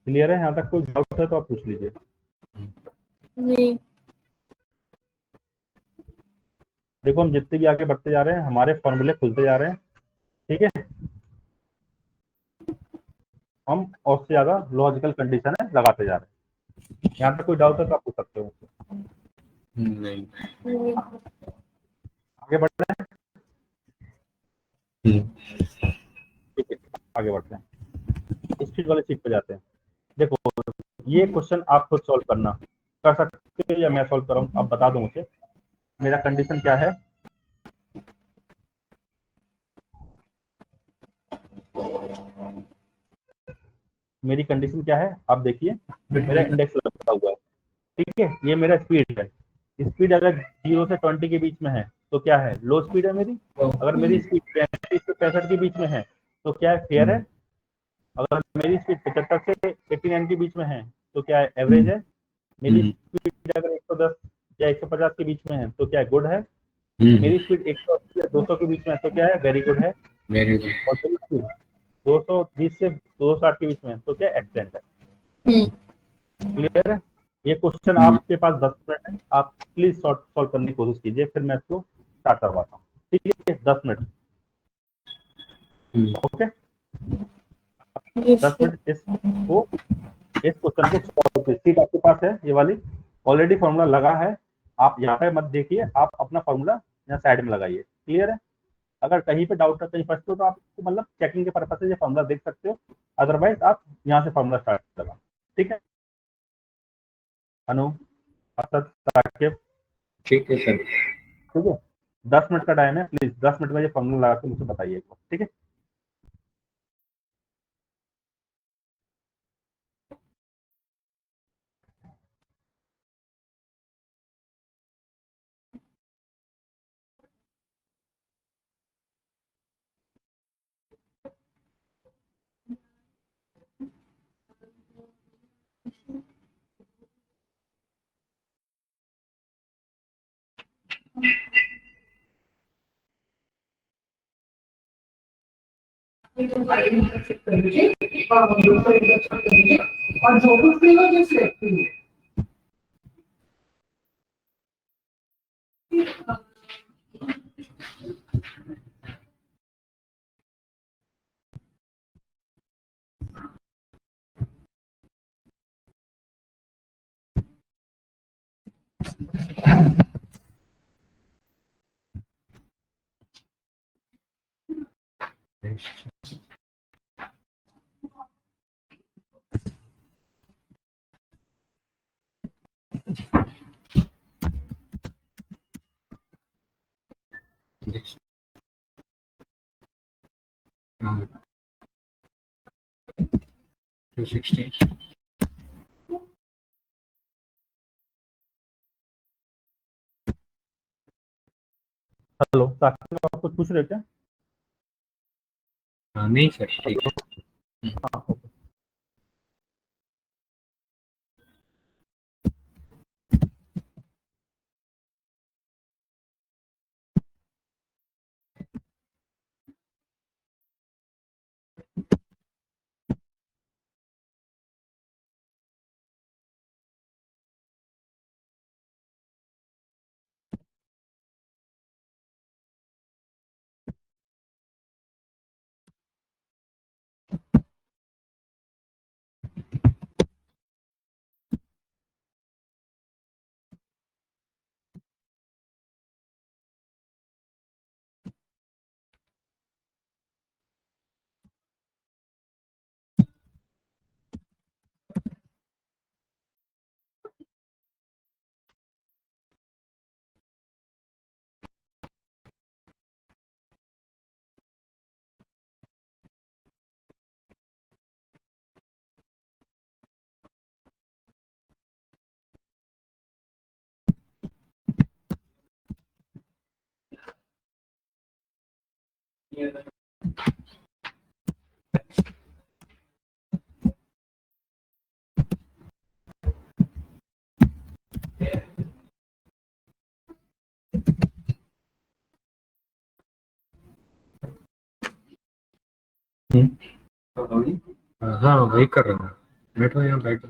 क्लियर है? यहाँ तक कोई डाउट है तो आप पूछ लीजिए। नहीं देखो हम जितने भी आगे बढ़ते जा रहे हैं हमारे फॉर्मूले खुलते जा रहे हैं, ठीक है। हम और से ज्यादा लॉजिकल कंडीशन है लगाते जा रहे हैं। यहाँ पे कोई डाउट है तो आप पूछ सकते हो। नहीं। आगे बढ़ रहे हैं, ठीक है, आगे बढ़ते हैं। इस चीज वाले सीट पे जाते हैं। देखो ये क्वेश्चन आप खुद सॉल्व करना कर सकते हो या मैं सॉल्व कराऊं, आप बता दो मुझे मेरा कंडीशन क्या है। मेरी कंडीशन क्या है आप देखिए, मेरा इंडेक्स लगा हुआ है, ठीक है। ये मेरा स्पीड है, स्पीड अगर 0 से 20 के बीच में है तो क्या है, लो स्पीड है मेरी। अगर मेरी स्पीड 35 से 65 के बीच में है तो क्या है, फेयर है। अगर मेरी स्पीड 75 से 89 के बीच में है तो क्या है, एवरेज है। मेरी स्पीड अगर 110 या 150 के बीच में है तो क्या है, गुड है। मेरी स्पीड 180 या 200 के बीच में है तो क्या है, वेरी गुड है। Very good. और मेरी स्पीड 220 से 260 के बीच में है तो क्या एक्सीलेंट है। क्लियर है? ये क्वेश्चन आपके पास 10 मिनट है, आप प्लीज सॉल्व करने की कोशिश कीजिए, फिर मैं इसको स्टार्ट करवाता हूँ। ठीक है, 10 मिनट। ओके, Yes, 10 मिनट इस क्वेश्चन को सॉल्व कीजिए। सीट आपके पास है ये वाली, ऑलरेडी फॉर्मूला लगा है, आप यहाँ पे मत देखिए, आप अपना फॉर्मूला यहाँ साइड में लगाइए। क्लियर है? अगर कहीं पे डाउट है, कहीं फंसते हो, तो आप मतलब चेकिंग के पर्पज से ये फॉर्मूला देख सकते हो, अदरवाइज आप यहाँ से फॉर्मूला स्टार्ट करो। ठीक है अनु, असद, साकिब, ठीक है सर। ठीक है, 10 मिनट का टाइम है, प्लीज 10 मिनट में ये फॉर्मूला लगा के मुझे बताइए एक बार। ठीक है, कर दीजिए और जो कुछ भी हो जस्ट लेट मी नो। हाँ, 260। हेलो साकिब, आप कुछ पूछ रहे थे? हाँ नहीं सर, ठीक है। हाँ, हाँ वही कर रहा हूँ, बैठो यहाँ बैठो।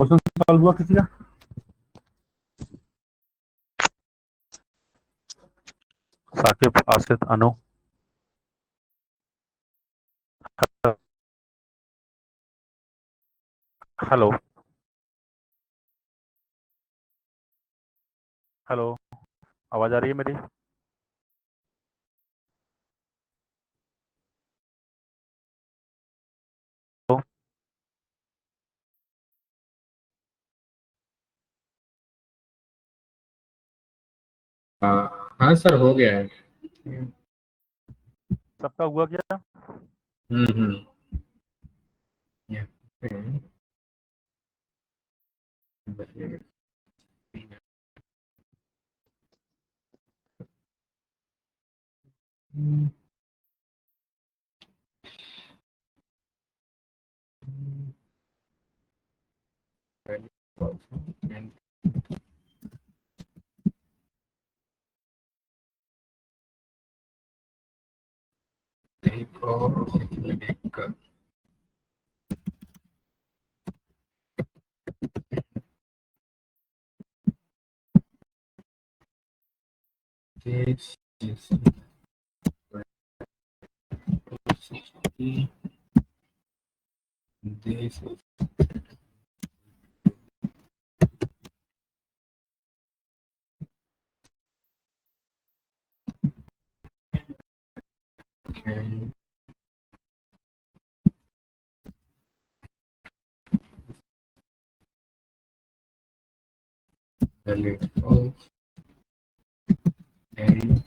क्वेश्चन सॉल्व हुआ किसी का? साकिब, आसिफ, अनु। हेलो हेलो, आवाज आ रही है मेरी? हेलो? हाँ सर, हो गया है। सबका हुआ क्या? हम्म। Yeah. This is this is okay. Value false and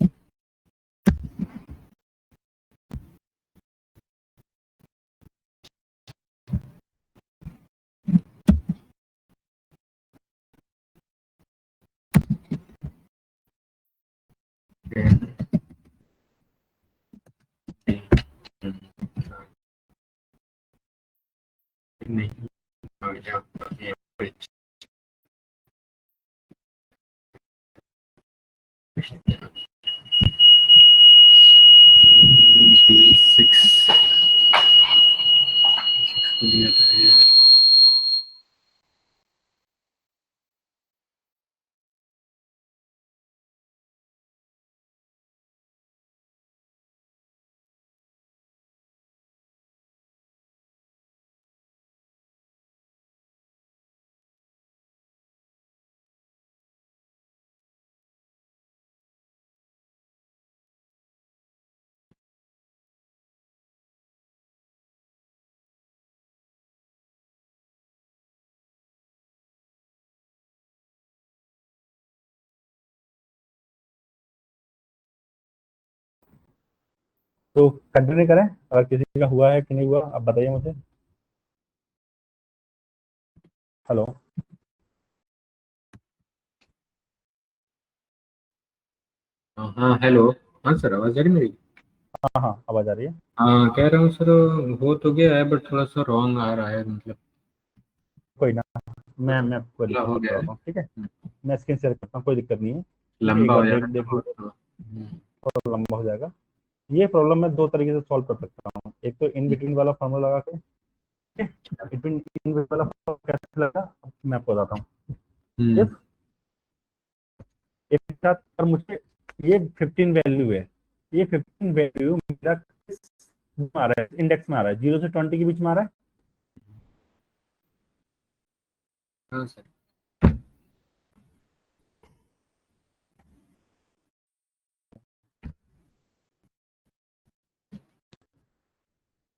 नहीं आ गया average. D6 को लिया था। तो कंटिन्यू करें, अगर किसी का हुआ है कि नहीं हुआ आप बताइए मुझे। हेलो? हाँ हेलो। हाँ सर, आवाज आ रही मेरी? हाँ हाँ, आवाज आ रही है। हाँ, कह रहा हूँ सर, हो तो गया है बट थोड़ा सा रॉन्ग आ रहा है, मतलब कोई ना, मैं आपको पूरा हो गया है। करवाता हूँ, ठीक है। मैं स्क्रीन शेयर करता हूँ, कोई दिक्कत नहीं है, ठीक है। एक लंबा बार हो देख जाएगा देख तो लीजिए, तो- थोड़ा लंबा हो जाएगा। ये प्रॉब्लम मैं दो तरीके से सॉल्व कर सकता हूँ। एक तो इन बिटवीन वाला फॉर्मूला लगा के, इन इन वाला formula कैसे लगा मैं आपको बताता हूँ। हम्म, इफ एक साथ पर मुझे ये 15 वैल्यू है, ये 15 वैल्यू मेरा किस में आ रहा है, इंडेक्स में आ रहा है, 0 से 20 के बीच में आ रहा है। हाँ सर।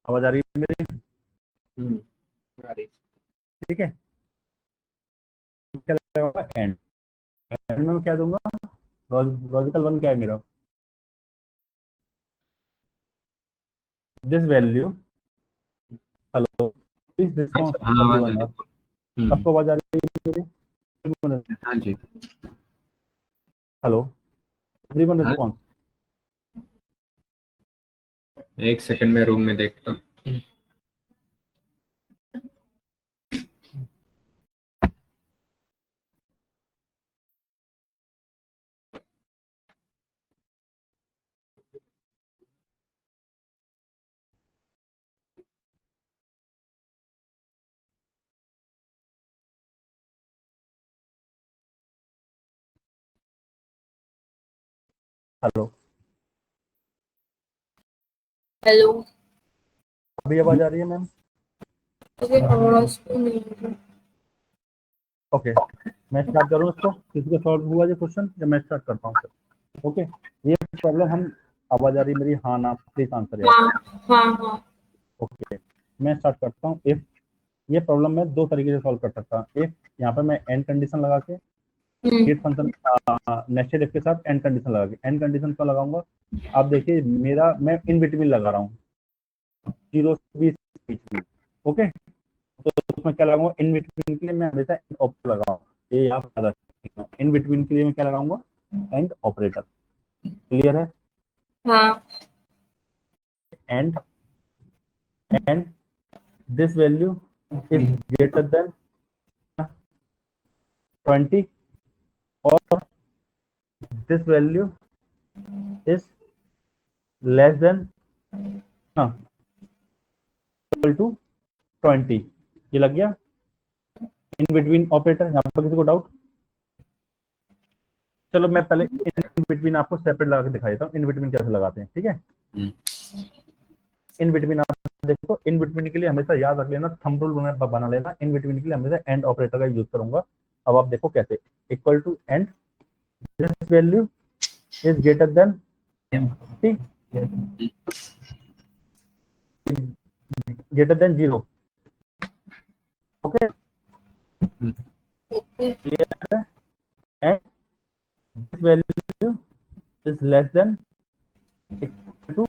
आवाज आ रही है मेरी? आ रही। ठीक है, क्या लगेगा एंड, एंड में क्या दूंगा, लॉजिकल वन क्या है मेरा, दिस वैल्यू, हेलो, दिस हाँ सर, रिस्पॉन्स हाँ आवाज आ एवरीवन। रही। सबको आवाज आ रही है मेरी? हाँ जी। हेलो, एवरीवन हाँ, रिस्पॉन्स। एक सेकंड में रूम में देखता हूँ। Hello, hello. अभी आवाज आ रही है मैम? अरे आवाज तो नहीं आ रही। ओके, मैं स्टार्ट करूँ इसको? किसी को सॉल्व हुआ ये क्वेश्चन या मैं स्टार्ट करता हूँ? ओके, ये प्रॉब्लम हम, आवाज आ रही है मेरी? हाँ ना, प्लीज आंसर यार। हाँ हाँ हाँ। ओके, मैं स्टार्ट करता हूँ। इफ, ये प्रॉब्लम मैं दो तरीके से सॉल्व कर सकता हूँ। इफ यहाँ पे मैं एंड कंडीशन लगा के, गेट फंक्शन नेस्टेड इफ के साथ एंड कंडीशन लगा के, एंड कंडीशन का लगाऊंगा। आप देखिए मेरा, मैं इन बिटवीन लगा रहा हूँ, 0 से 20 के बीच में। ओके, तो उसमें क्या लगाऊंगा? इन बिटवीन के लिए मैं हमेशा एंड ऑपरेटर लगाऊंगा। ये आप याद रखिएगा, इन बिटवीन के लिए मैं क्या लगाऊंगा? And operator. क्लियर है? हाँ and and this value is greater than 20 और this value is less than equal to 20। ये लग गया इन बिटवीन ऑपरेटर। यहाँ पर किसी को डाउट? चलो मैं पहले इन बिटवीन आपको सेपरेट लगा के दिखा देता हूँ, इन बिटवीन कैसे लगाते हैं। ठीक है, इन बिटवीन आप देखो, इन बिटवीन के लिए हमेशा याद रख लेना, थंब रूल बना लेना। इन बिटवीन के लिए हमेशा एंड ऑपरेटर का यूज करूंगा। अब आप देखो कैसे, equal to and this value is greater than 0। Okay, clear है? And this value is less than equal to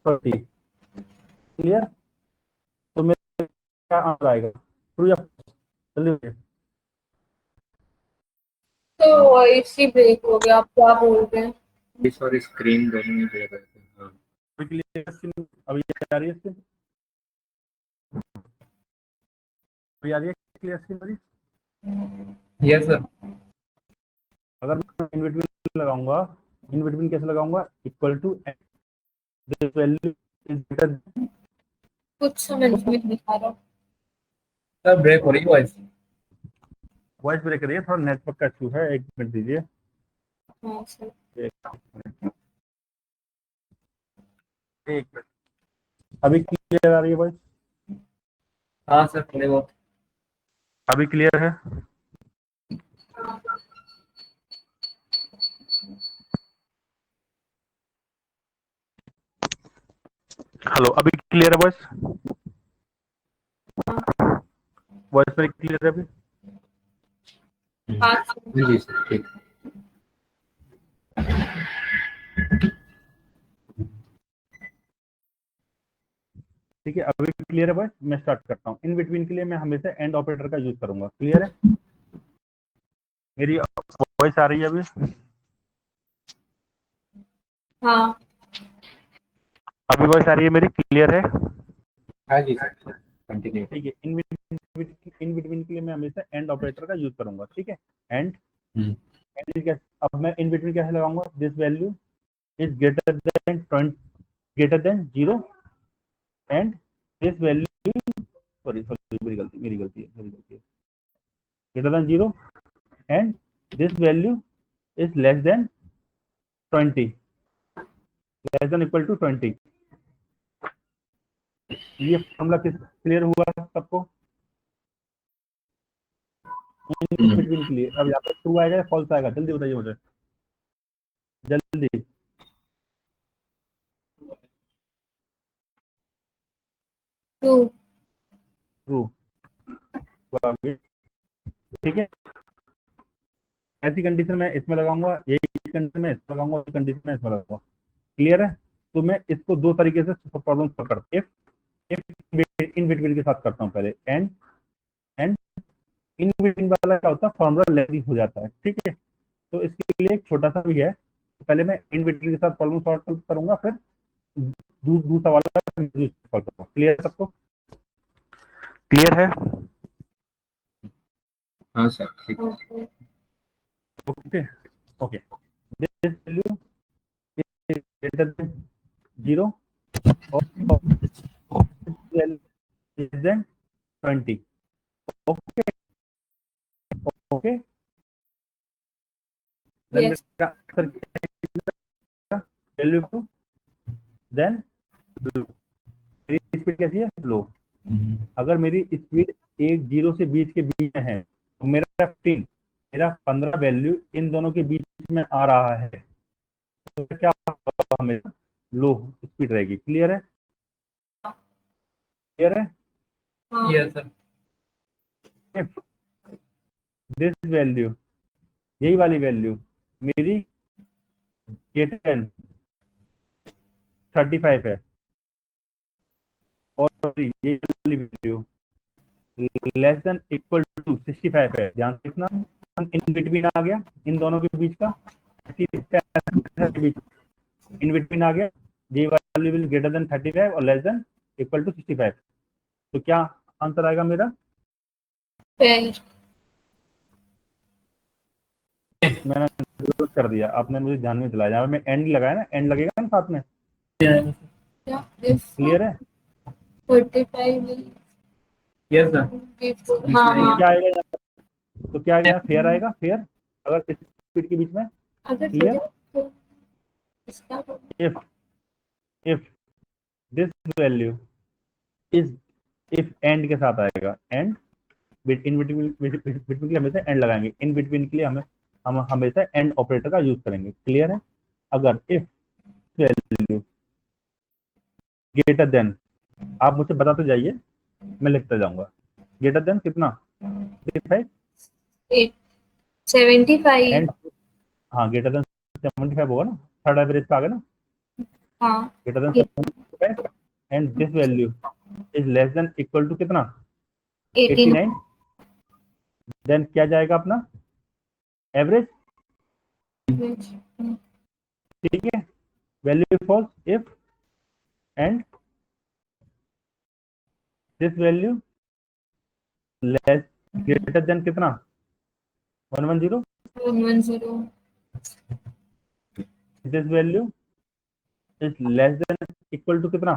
30। Clear? तो मेरा क्या आंसर आएगा? ट्रू या जल्दी? तो वॉइस ही ब्रेक हो गया। आप क्या बोल रहे हैं? इस और स्क्रीन दोनों ही दे रहे थे। हाँ अभी क्लियर? अभी आ रही है स्क्रीन? अभी आ रही है क्लियर स्क्रीन मेरी? Yes sir. अगर मैं इन बिटवीन लगाऊंगा, इन बिटवीन कैसे लगाऊंगा? Equal to this value is greater. कुछ समझ में नहीं आ रहा। सर ब्रेक हो रही वॉइस। वॉइस ब्रेक कर रही है, थोड़ा नेटवर्क का इशू है, 1 मिनट दीजिए। हाँ सर। एक मिनट, अभी क्लियर आ रही है वॉइस? हाँ सर थोड़े बहुत। अभी क्लियर है? हेलो, अभी क्लियर है वॉइस? वॉइस ब्रेक क्लियर है अभी? हाँ सर। जी सर ठीक। ठीक है, अभी क्लियर है वॉइस? मैं स्टार्ट करता हूँ। इन बिटवीन के लिए मैं हमेशा एंड ऑपरेटर का यूज करूंगा। क्लियर है? मेरी वॉइस आ रही है अभी? हाँ अभी वॉइस आ रही है मेरी? क्लियर है? हाँ जी सर कंटिन्यू। ठीक है, इन बिटवीन के लिए मैं हमेशा एंड ऑपरेटर का यूज करूंगा। ठीक है, एंड अब मैं इन बिटवीन कैसे लगाऊंगा? This value is greater than 20, greater than 0 and this value, sorry sorry, मेरी गलती है, greater than 0 and this value is less than 20, less than equal to 20। ये फॉर्मूला किस क्लियर हुआ सबको? इन बिटवीन के लिए अब यहाँ पे ट्रू आएगा या फॉल्स आएगा? जल्दी बताइए मुझे, जल्दी। टू। ट्रू। ठीक है, ऐसी कंडीशन में इसमें लगाऊंगा, यही कंडीशन में इसमें लगाऊंगा, कंडीशन में इसमें लगाऊंगा। क्लियर है? तो मैं इसको दो तरीके से प्रॉब्लम सॉल्व करता हूँ। इफ इन बिटवीन के साथ करता हूँ पहले, एंड इन बिटवीन वाला क्या होता है, फॉर्मूला लेंथी हो जाता है। ठीक है, तो इसके लिए एक छोटा सा भी है। तो पहले मैं इन बिटवीन के साथ प्रॉब्लम सॉल्व करूंगा, फिर दूसरा वाला सॉल्व करूंगा। क्लियर है सबको? क्लियर है? हाँ सर ठीक। Okay. Okay okay, this value is greater than 0 और less than 20। Okay okay, yes. Answer value to then मेरी स्पीड कैसी है, स्लो। अगर मेरी स्पीड 1 0 से 20 के बीच में है तो मेरा 15 वैल्यू इन दोनों के बीच में आ रहा है, तो क्या होगा, हमेशा लो स्पीड रहेगी। क्लियर है, क्लियर है। हाँ yes sir. If this value, यही वाली वैल्यू मेरी ग्रेटर 35 है और ये वाली value less than equal to 65 है, ध्यान से देखना, इन बिटवीन आ गया, इन दोनों के बीच का इन बिटवीन आ गया, ये वैल्यू विल ग्रेटर देन 35 और लेस देन इक्वल टू 65, तो क्या आंसर आएगा मेरा? फिर मैंने गलत कर दिया, आपने मुझे ध्यान में दिलाया, जहाँ मैं एंड लगाया ना, एंड लगेगा ना साथ में। क्या इफ क्लियर है, 45 यस सर। हाँ तो हाँ क्या आएगा यहाँ? तो क्या आएगा, फेयर आएगा, फेयर, अगर इस स्पीड के बीच में। अगर क्लियर, तो इसका if if this value is, if and के साथ आएगा, एंड इन बिटवीन के लिए हमेशा एंड लगाएंगे, इन बिटवीन के लिए हम हमेशा एंड ऑपरेटर का यूज करेंगे। क्लियर है, अगर इफ वैल्यू ग्रेटर देन, आप मुझे बताते जाइए, मैं लिखता जाऊंगा, ग्रेटर देन कितना, 35 75 एंड, हाँ ग्रेटर देन 75 होगा ना, थर्ड एवरेज पे आ गया ना, हाँ greater than 75 and this value is less than equal to कितना, 89 89, देन क्या जाएगा अपना एवरेज। ठीक है, value false if and this value less greater than कितना, 110, 110 this value is less than equal to कितना,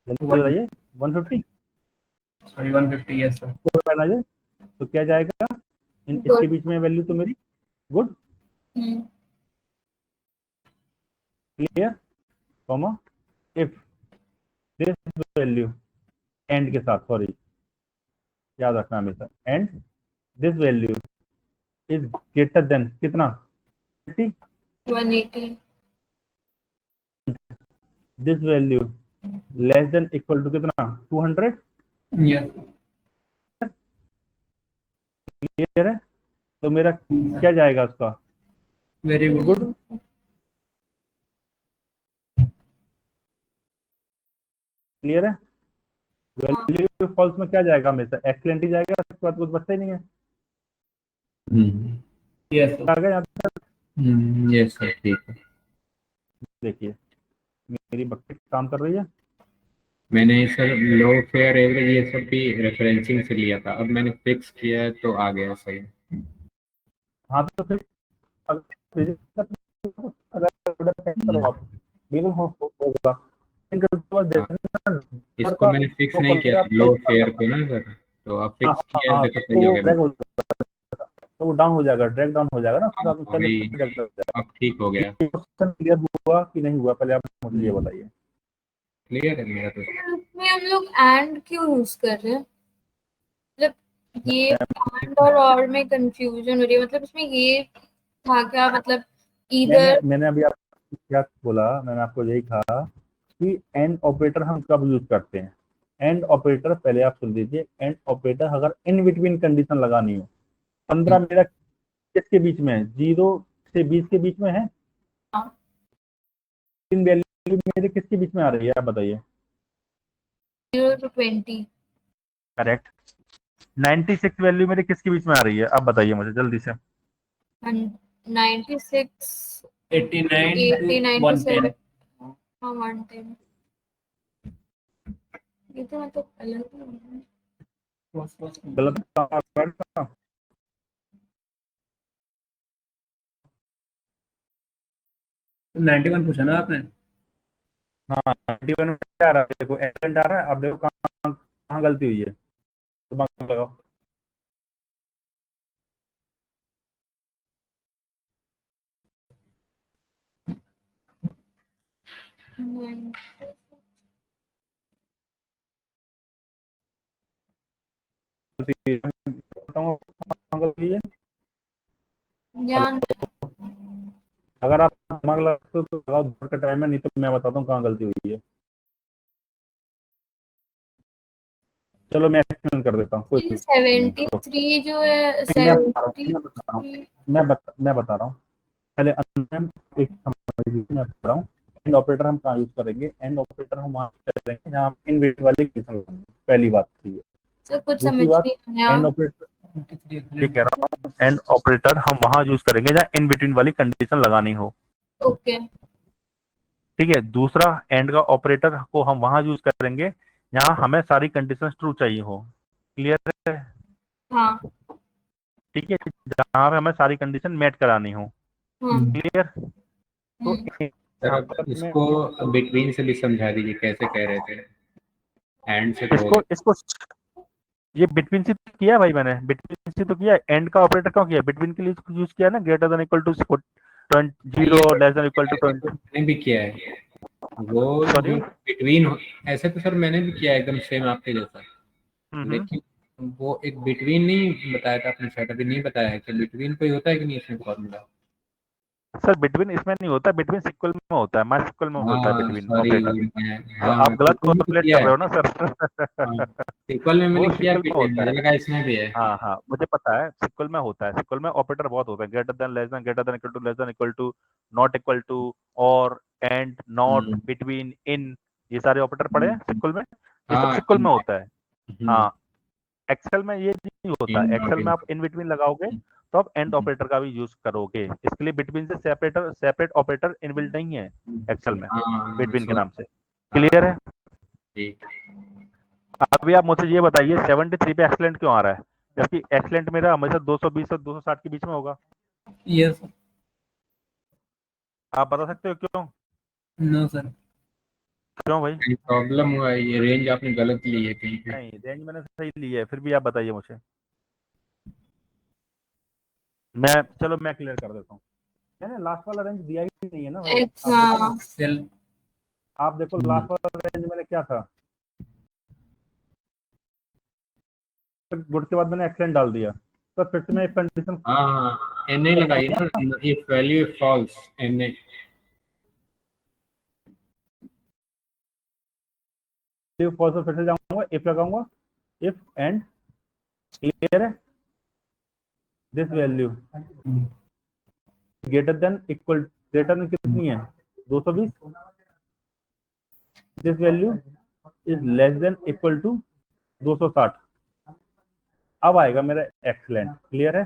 जल्दी बताइए, 150, सॉरी 150 यस सर। तो क्या जाएगा इसके बीच में वैल्यू तो मेरी good. Clear, comma if this value and के साथ, सॉरी याद रखना हमेशा, and this value is greater than कितना, 80, 180 this value less than equal to कितना, 200। यस क्लियर है, तो मेरा क्या जाएगा उसका, वेरी गुड। गुड। क्लियर है, वैल्यू फॉल्स में क्या जाएगा, हमेशा एक्सीलेंट ही जाएगा, उसके बाद कुछ बचता ही नहीं है। यस आ गया यहाँ तक? यस सर ठीक है। देखिए मेरी बकेट काम कर रही है। मैंने सर लो फेयर एवरेज ये सब भी रेफरेंसिंग से लिया था, अब मैंने फिक्स किया है तो आ गया सही। हाँ तो फिर अगर करो आप, बिल्कुल होगा। इसको मैंने फिक्स नहीं किया था लो फेयर को ना सर, तो अब फिक्स किया है देखो सही हो गया। तो वो डाउन हो जाएगा, ड्रैग डाउन हो जाएगा ना, फिर आप पहले अभी drag down हो जाएगा। अब ठीक हो गया। क्वेश्चन क्लियर हुआ कि नहीं हुआ, पहले आप मुझे ये बताइए। क्लियर है मेरा तो। इसमें हम लोग एंड क्यों यूज कर रहे हैं, मतलब ये एंड और में कंफ्यूजन हो रही है, मतलब इसमें ये था क्या, मतलब इधर मैंने अभी आपको क्या बोला, मैंने आपको यही कहा कि एंड ऑपरेटर हम कब यूज करते हैं। एंड ऑपरेटर, पहले आप सुन लीजिए, एंड ऑपरेटर अगर इन बिटवीन कंडीशन लगानी हो, 15 मेरा किसके बीच में है, 0 से 20 के बीच में है, इन वैल्यू मेरे किसके बीच में आ रही है, आप बताइए। 0 to 20 करेक्ट। 96 वैल्यू मेरे किसके बीच में आ रही है, आप बताइए मुझे जल्दी से। 96 89 89 to to 110। 7 हाँ 110, ये तो मतलब अलग है। गलत था। 91 पूछा ना आपने। हाँ 91 में क्या आ रहा है, देखो एंड आ रहा है, अब देखो कहाँ कहाँ गलती हुई है, दिमाग लगाओ। बताऊं कहाँ गलती है? ज्ञान अगर आप दिमाग लगाते हो तो लगाओ, भर का टाइम है, नहीं तो मैं बताता हूँ कहाँ गलती हुई है। चलो मैं एक्सप्लेन कर देता हूँ, कोई नहीं। 73 जो है मैं बता रहा हूँ पहले एक मैं बता रहा हूँ। एंड ऑपरेटर हम कहाँ यूज करेंगे? एंड ऑपरेटर हम वहाँ करेंगे जहाँ हम इन वेट वाली कंडीशन लगाएंगे। पहली बात थी ये। सर कुछ दूसरी समझ बात, नहीं आया। एंड ऑपरेटर ये कह रहा हूँ, एंड ऑपरेटर हम वहाँ यूज करेंगे जहाँ इन बिटवीन वाली कंडीशन लगानी हो। ओके ठीक है। दूसरा, एंड का ऑपरेटर को हम वहां यूज करेंगे जहां हमें सारी कंडीशंस ट्रू चाहिए हो। क्लियर है? हाँ ठीक है, जहां पे हमें सारी कंडीशन मेट करानी हो। हाँ क्लियर? तो हम्म। सर यहाँ अब पर मैं इसको बिटवीन से भी समझा दीजिए, कैसे कह रहे थे? एंड से तो हो इसको इसको ये बिटवीन से तो किया भाई, मैंने बिटवीन से तो किया। एंड का ऑपरेटर क्यों किया? बिटवीन के लिए यूज किया ना, greater than equal to 0, less than equal to 20। मैंने भी किया है वो सॉरी। जो बिटवीन। ऐसे तो सर मैंने भी किया एकदम सेम आपके जैसा, लेकिन वो एक बिटवीन नहीं बताया था आपने, शायद अभी नहीं बताया है कि बिटवीन कोई होता है कि नहीं इसमें फॉर्मूला? सर बिटवीन इसमें नहीं होता, बिटवीन सिक्वल में होता है, माई सिक्वल में होता है हाँ बिटवीन सॉरी, ऑपरेटर। मैं तो हाँ आप गलत सीक्वल में तो कॉर्पोलेट किया कर है। रहे हो ना सर। हाँ सीक्वल में मैंने वो किया, सिक्वल में बिटवीन होता मुझे है। लगा इसमें भी है। हाँ हाँ, मुझे पता है सिक्वल में होता है। सिक्वल में ऑपरेटर बहुत होता है, greater than, less than, greater than equal to, less than equal to, not equal to, और, and, not, hmm, between, in, ये सारे ऑपरेटर पड़े हैं सिक्वल में। ये सब हाँ सिक्वल में होता है। हम्म, हाँ, एक्सेल में ये नहीं होता। इन नॉट एक्सेल में इन। आप इन बिटवीन लगाओगे तो आप एंड ऑपरेटर का भी यूज करोगे। इसके लिए बिटवीन से सेपरेट ऑपरेटर इनबिल्ट नहीं है एक्सेल में हाँ बिटवीन के सॉरी। नाम से। हाँ क्लियर है? ठीक। अभी आप मुझे ये बताइए 73 पे एक्सलेंट क्यों आ रहा है, जबकि एक्सलेंट मेरा हमेशा 220 और 260 के बीच में होगा। यस आप बता सकते हो क्यों? No sir. क्यों भाई? कहीं प्रॉब्लम हुआ है, ये रेंज आपने गलत ली है कहीं पे? नहीं, रेंज मैंने सही ली है, फिर भी आप बताइए मुझे। मैं चलो मैं क्लियर कर देता हूँ। मैंने लास्ट वाला रेंज दिया ही नहीं है ना भाई, एक आप देखो ना। हाँ सेल आप देखो लास्ट वाला रेंज मैंने क्या था, गुड के बाद मैंने एक्सलेंट डाल दिया, तो फिर से मैं एक कंडीशन हाँ एन ए लगाइए ना, if value false N A. False फिर से जाऊंगा, इफ लगाऊंगा, इफ एंड, क्लियर है, this value greater than equal, greater than कितनी है 220, this value is less than equal to 260। अब आएगा मेरा एक्सलेंट। क्लियर है?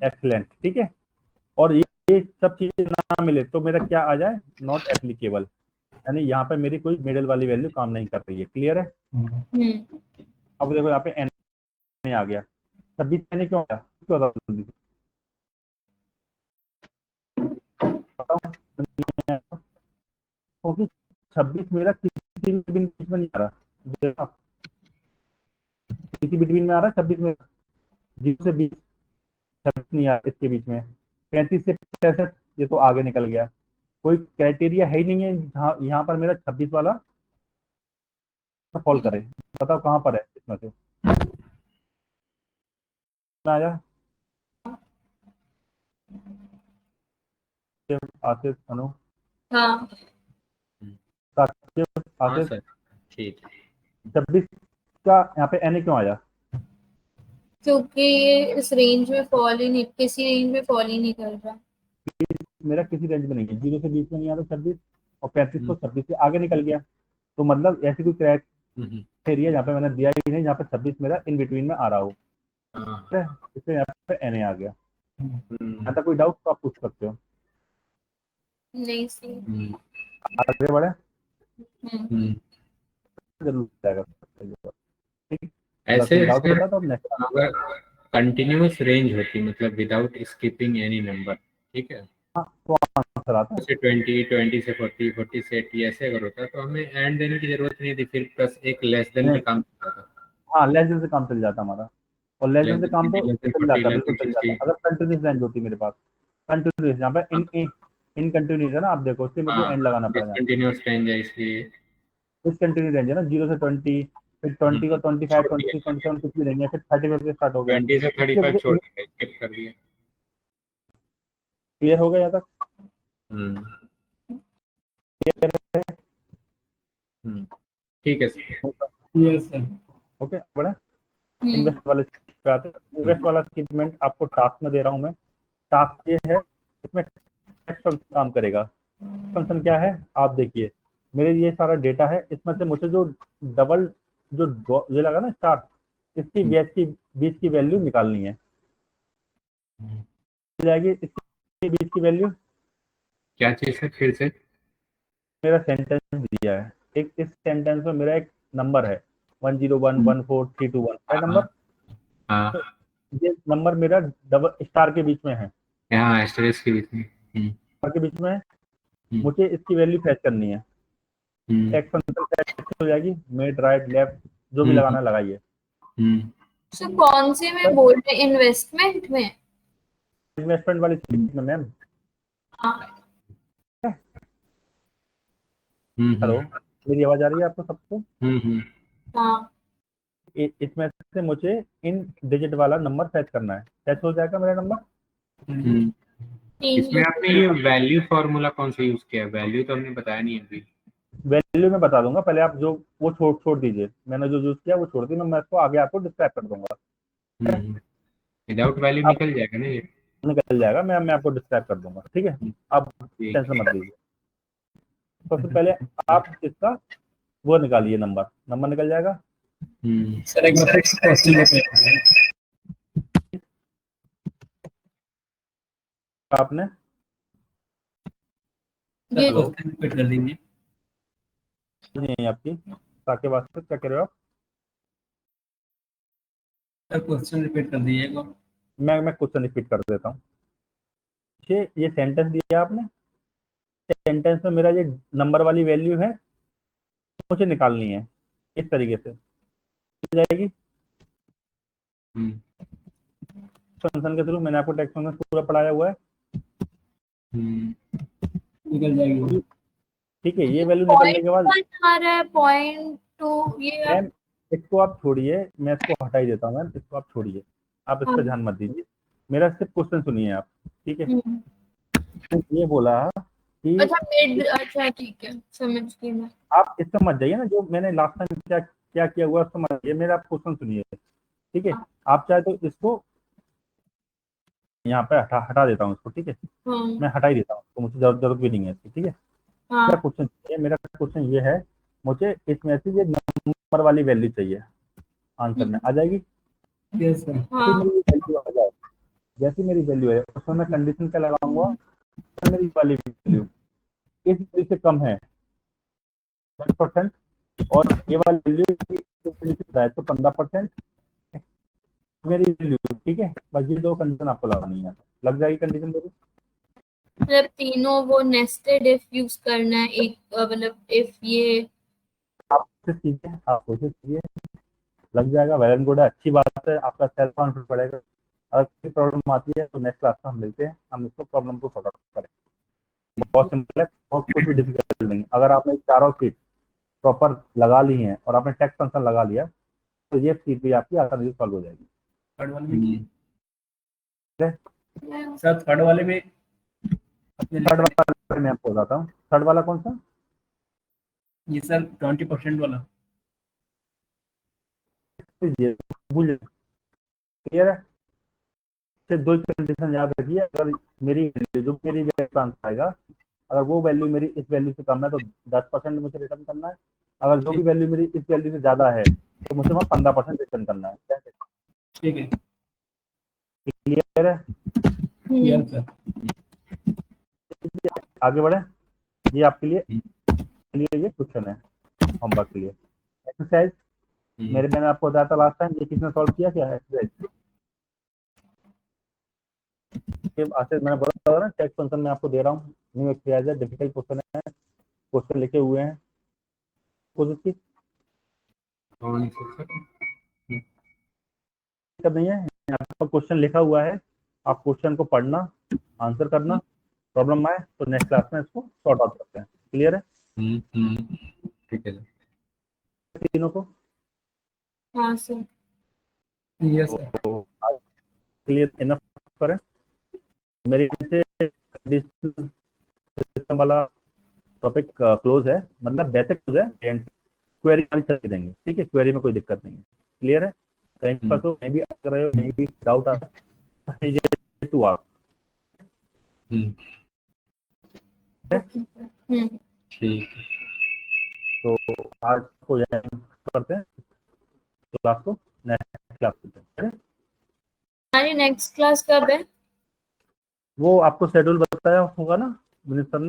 एक्सलेंट, ठीक है। और ये सब चीजें ना मिले तो मेरा क्या आ जाए, नॉट एप्लीकेबल, यानी यहाँ पे मेरी कोई मिडिल वाली वैल्यू काम नहीं कर रही है। क्लियर है? अब देखो यहाँ पे एन आ गया, 26 एन क्यों आया, क्यों बताओ जल्दी से। बताओ, क्योंकि 26 मेरा किसी भी बीच में नहीं आ रहा, देखा? किसी बिटवीन में आ रहा है 26 में, 0 से 20 26 नहीं आ रहा इसके बीच में। 35 से 65 ये तो आगे निकल गया, कोई क्राइटेरिया है ही नहीं है जहाँ यहाँ पर मेरा 26 वाला फॉल करे। बताओ कहाँ पर है इसमें से आया? आसिफ, अनु, हाँ साकिब, हाँ आसिफ, सर ठीक है। 26 का यहाँ पे एन क्यों आया? क्योंकि ये इस रेंज में फॉल ही नहीं, किसी रेंज में फॉल ही नहीं कर रहा। मेरा किसी रेंज में नहीं है, 0 से 20 में नहीं आ रहा 26, और 35 को 26 से आगे निकल गया। तो मतलब ऐसी कोई क्राइटेरिया जहाँ पे मैंने दिया ही नहीं, जहाँ पे 26 मेरा इन बिटवीन में आ रहा हो, हाँ इसलिए यहाँ पे एन आ गया। हम्म, यहाँ तक कोई डाउट तो आप पूछ सकते हो। नहीं सही। हम्म, आगे बढ़े, हम्म। जरूर जाएगा। ठीक, अगर ऐसे कोई डाउट सर होता है तो आप नेक्स्ट। अगर कंटिन्यूअस रेंज होती मतलब विदाउट स्किपिंग एनी नंबर, ठीक है, हाँ तो आंसर आता है। जैसे 20, 20 से 40, 40 से 80 ऐसे अगर होता तो हमें एंड देने की जरूरत नहीं थी, फिर प्लस एक लेस देन पे नहीं, काम करता था। हाँ लेस देन से काम चल जाता हमारा, और लेस देन से काम तो less than चल 40, जाता है, less बिल्कुल than चल जाता है 60। अगर कंटिन्यूस रेंज होती मेरे पास। कंटिन्यूस यहाँ पे इन कंटिन्यूस है ना, आप देखो इसलिए मुझे एंड लगाना पड़ेगा। डिसकंटिन्यूअस रेंज है इसलिए। इस कंटिन्यू रेंज है ना 0 से 20, फिर 20 को 25, 26, 27 कुछ भी रेंज है, फिर 35 से स्टार्ट हो गया। 20 से इसलिए 35 मुझे छोड़ दिया, स्किप कर दिया। क्लियर हो गया यहाँ तक? ठीक है सर। Yes sir. ओके बड़ा हम्म, इन्वेस्ट वाले पे आते हैं। इन्वेस्ट वाला स्टेटमेंट आपको टास्क में दे रहा हूँ मैं। टास्क ये है, इसमें टेक्स्ट फंक्शन काम करेगा। फंक्शन क्या है आप देखिए, मेरे ये सारा डेटा है, इसमें से मुझे जो डबल ये लगा ना स्टार, इसकी बीच की वैल्यू निकालनी है। मिल जाएगी इसकी बीच की वैल्यू। क्या चीज है फिर से? मेरा सेंटेंस दिया है, एक इस सेंटेंस में मेरा एक नंबर है 1011431 है नंबर। हाँ तो ये नंबर मेरा डबल स्टार के बीच में है, यहाँ एस्टेरिस्क के बीच में। स्टार के बीच में है। मुझे इसकी वैल्यू फैच करनी है। टेक्स्ट फंक्शन फैच हो जाएगी, मिड राइट लेफ्ट जो भी लगाना लगाइए। तो कौन से में बोल रहे, इन्वेस्टमेंट में? इन्वेस्टमेंट वाली सीट में मैम। हाँ हेलो, मेरी आवाज आ रही है आपको सबको? हाँ इसमें से मुझे इन डिजिट वाला नंबर फैच करना है, फैच हो जाएगा मेरा नंबर। इसमें आपने ये वैल्यू फॉर्मूला कौन सा यूज किया? वैल्यू तो हमने बताया नहीं अभी। वैल्यू में बता दूंगा, पहले आप जो वो छोड़ दीजिए, मैंने जो यूज किया वो छोड़ दी, मैं इसको आगे आपको डिस्क्राइब कर दूंगा। विदाउट वैल्यू आप निकल जाएगा ना ये? निकल जाएगा, मैं आपको डिस्क्राइब कर दूंगा, ठीक है। आप ठीक। टेंशन मत लीजिए। सबसे पहले आप इसका वो निकालिए, नंबर निकल जाएगा। सर एक बार फिक्स क्वेश्चन रिपीट आपने ये कर दीजिए। नहीं है आपकी ताकि वास्ते क्या कर रहे हो आप? सर क्वेश्चन रिपीट कर दीजिएगा। मैं क्वेश्चन रिपीट कर देता हूँ। ये सेंटेंस दिया आपने, सेंटेंस में मेरा ये नंबर वाली वैल्यू है, मुझे निकालनी है। इस तरीके से मिल जाएगी फंक्शन के थ्रू। मैंने आपको टेक्स्ट फंक्शन पूरा पढ़ाया हुआ है, निकल जाएगी। ठीक है। ये वैल्यू निकलने के बाद आ रहा है 0.2 ये। मैम इसको आप छोड़िए, मैं इसको हटा ही देता हूँ मैम, इसको आप छोड़िए, आप इस पर ध्यान मत दीजिए। मेरा सिर्फ क्वेश्चन सुनिए आप, ठीक है। ये बोला कि अच्छा मिड, अच्छा ठीक है समझ गई मैं। आप इसका मत जाइए ना, जो मैंने लास्ट टाइम क्या क्या किया हुआ उसका मत जाइए, मेरा आप क्वेश्चन सुनिए, ठीक है। आप चाहे तो इसको यहाँ पे हटा देता हूँ इसको, ठीक है। मैं हटा ही देता हूँ, तो मुझे जरूरत भी नहीं है इसकी, ठीक है। मेरा क्वेश्चन ये है, मुझे इसमें से ये नंबर वाली वैल्यू चाहिए, आंसर में आ जाएगी। Yes sir. जैसे मेरी वैल्यू आ जाए, जैसी मेरी वैल्यू है उसमें मैं कंडीशन क्या लगाऊंगा, मेरी वाली वैल्यू इस वैल्यू से कम है 10%, और ये वाली वैल्यू है तो 15% मेरी वैल्यू, ठीक है। बस ये दो कंडीशन आपको लगानी है, लग जाएगी कंडीशन मेरी। मतलब तीनों वो नेस्टेड इफ यूज करना है, एक मतलब इफ ये आप कोशिश कीजिए, आप कोशिश कीजिए, लग जाएगा। वेल एंड गुड है, अच्छी बात है, आपका सेल्फ कॉन्फिडेंस बढ़ेगा। अगर कोई प्रॉब्लम आती है तो नेक्स्ट क्लास में हम मिलते हैं, हम इसको प्रॉब्लम को सॉल्व करें। बहुत सिंपल है, बहुत कुछ भी डिफिकल्ट नहीं। अगर आपने चारों सीट प्रॉपर लगा ली हैं और आपने टेक्स्ट फंक्शन लगा लिया तो ये सीट भी आपकी आसानी से सॉल्व हो जाएगी। थर्ड वाले में ठीक है, सर थर्ड वाले में थर्ड वाला मैं आपको बताता हूँ। थर्ड वाला कौन सा? ये सर 20% वाला। ये भूल, क्लियर है। सिर्फ दो कंडीशन याद रखिए, अगर मेरी जो मेरी आंसर आएगा, अगर वो वैल्यू मेरी इस वैल्यू से कम है तो 10% मुझे रिटर्न करना है। अगर जो भी वैल्यू मेरी इस वैल्यू से ज्यादा है तो मुझे वहाँ 15% रिटर्न करना है। ठीक है। क्लियर है? Yes sir. आगे बढ़े, ये आपके लिए ये क्वेश्चन है होमवर्क के लिए। एक्सरसाइज मैंने आपको बताया था लास्ट टाइम, ये किसने सॉल्व किया क्या है एक्सरसाइज? मैंने बोला ना टेक्स्ट फंक्शन में आपको दे रहा हूँ, न्यू एक्सरसाइज है, डिफिकल्ट क्वेश्चन है, क्वेश्चन लिखे हुए हैं कोशिश की। दिक्कत नहीं है, यहाँ पर क्वेश्चन लिखा हुआ है, आप क्वेश्चन को पढ़ना, आंसर करना, प्रॉब्लम आए तो नेक्स्ट क्लास में इसको सॉर्ट आउट करते हैं। क्लियर है ठीक है तीनों को? हाँ सर। Yes sir. तो क्लियर इनफ करें मेरी से सिस्टम वाला टॉपिक क्लोज है, मतलब बेसिक क्लोज है, एंड क्वेरी वाली चल देंगे, ठीक है? क्वेरी में कोई दिक्कत नहीं है। क्लियर है? कहीं पर तो नहीं भी कर रहे हो, नहीं भी डाउट आ टू आर ठीक है। तो आज को करते हैं क्लास को, नेक्स्ट क्लास करते हैं। हमारी नेक्स्ट क्लास कब है? वो आपको शेड्यूल बताया होगा ना विनीत सर ने?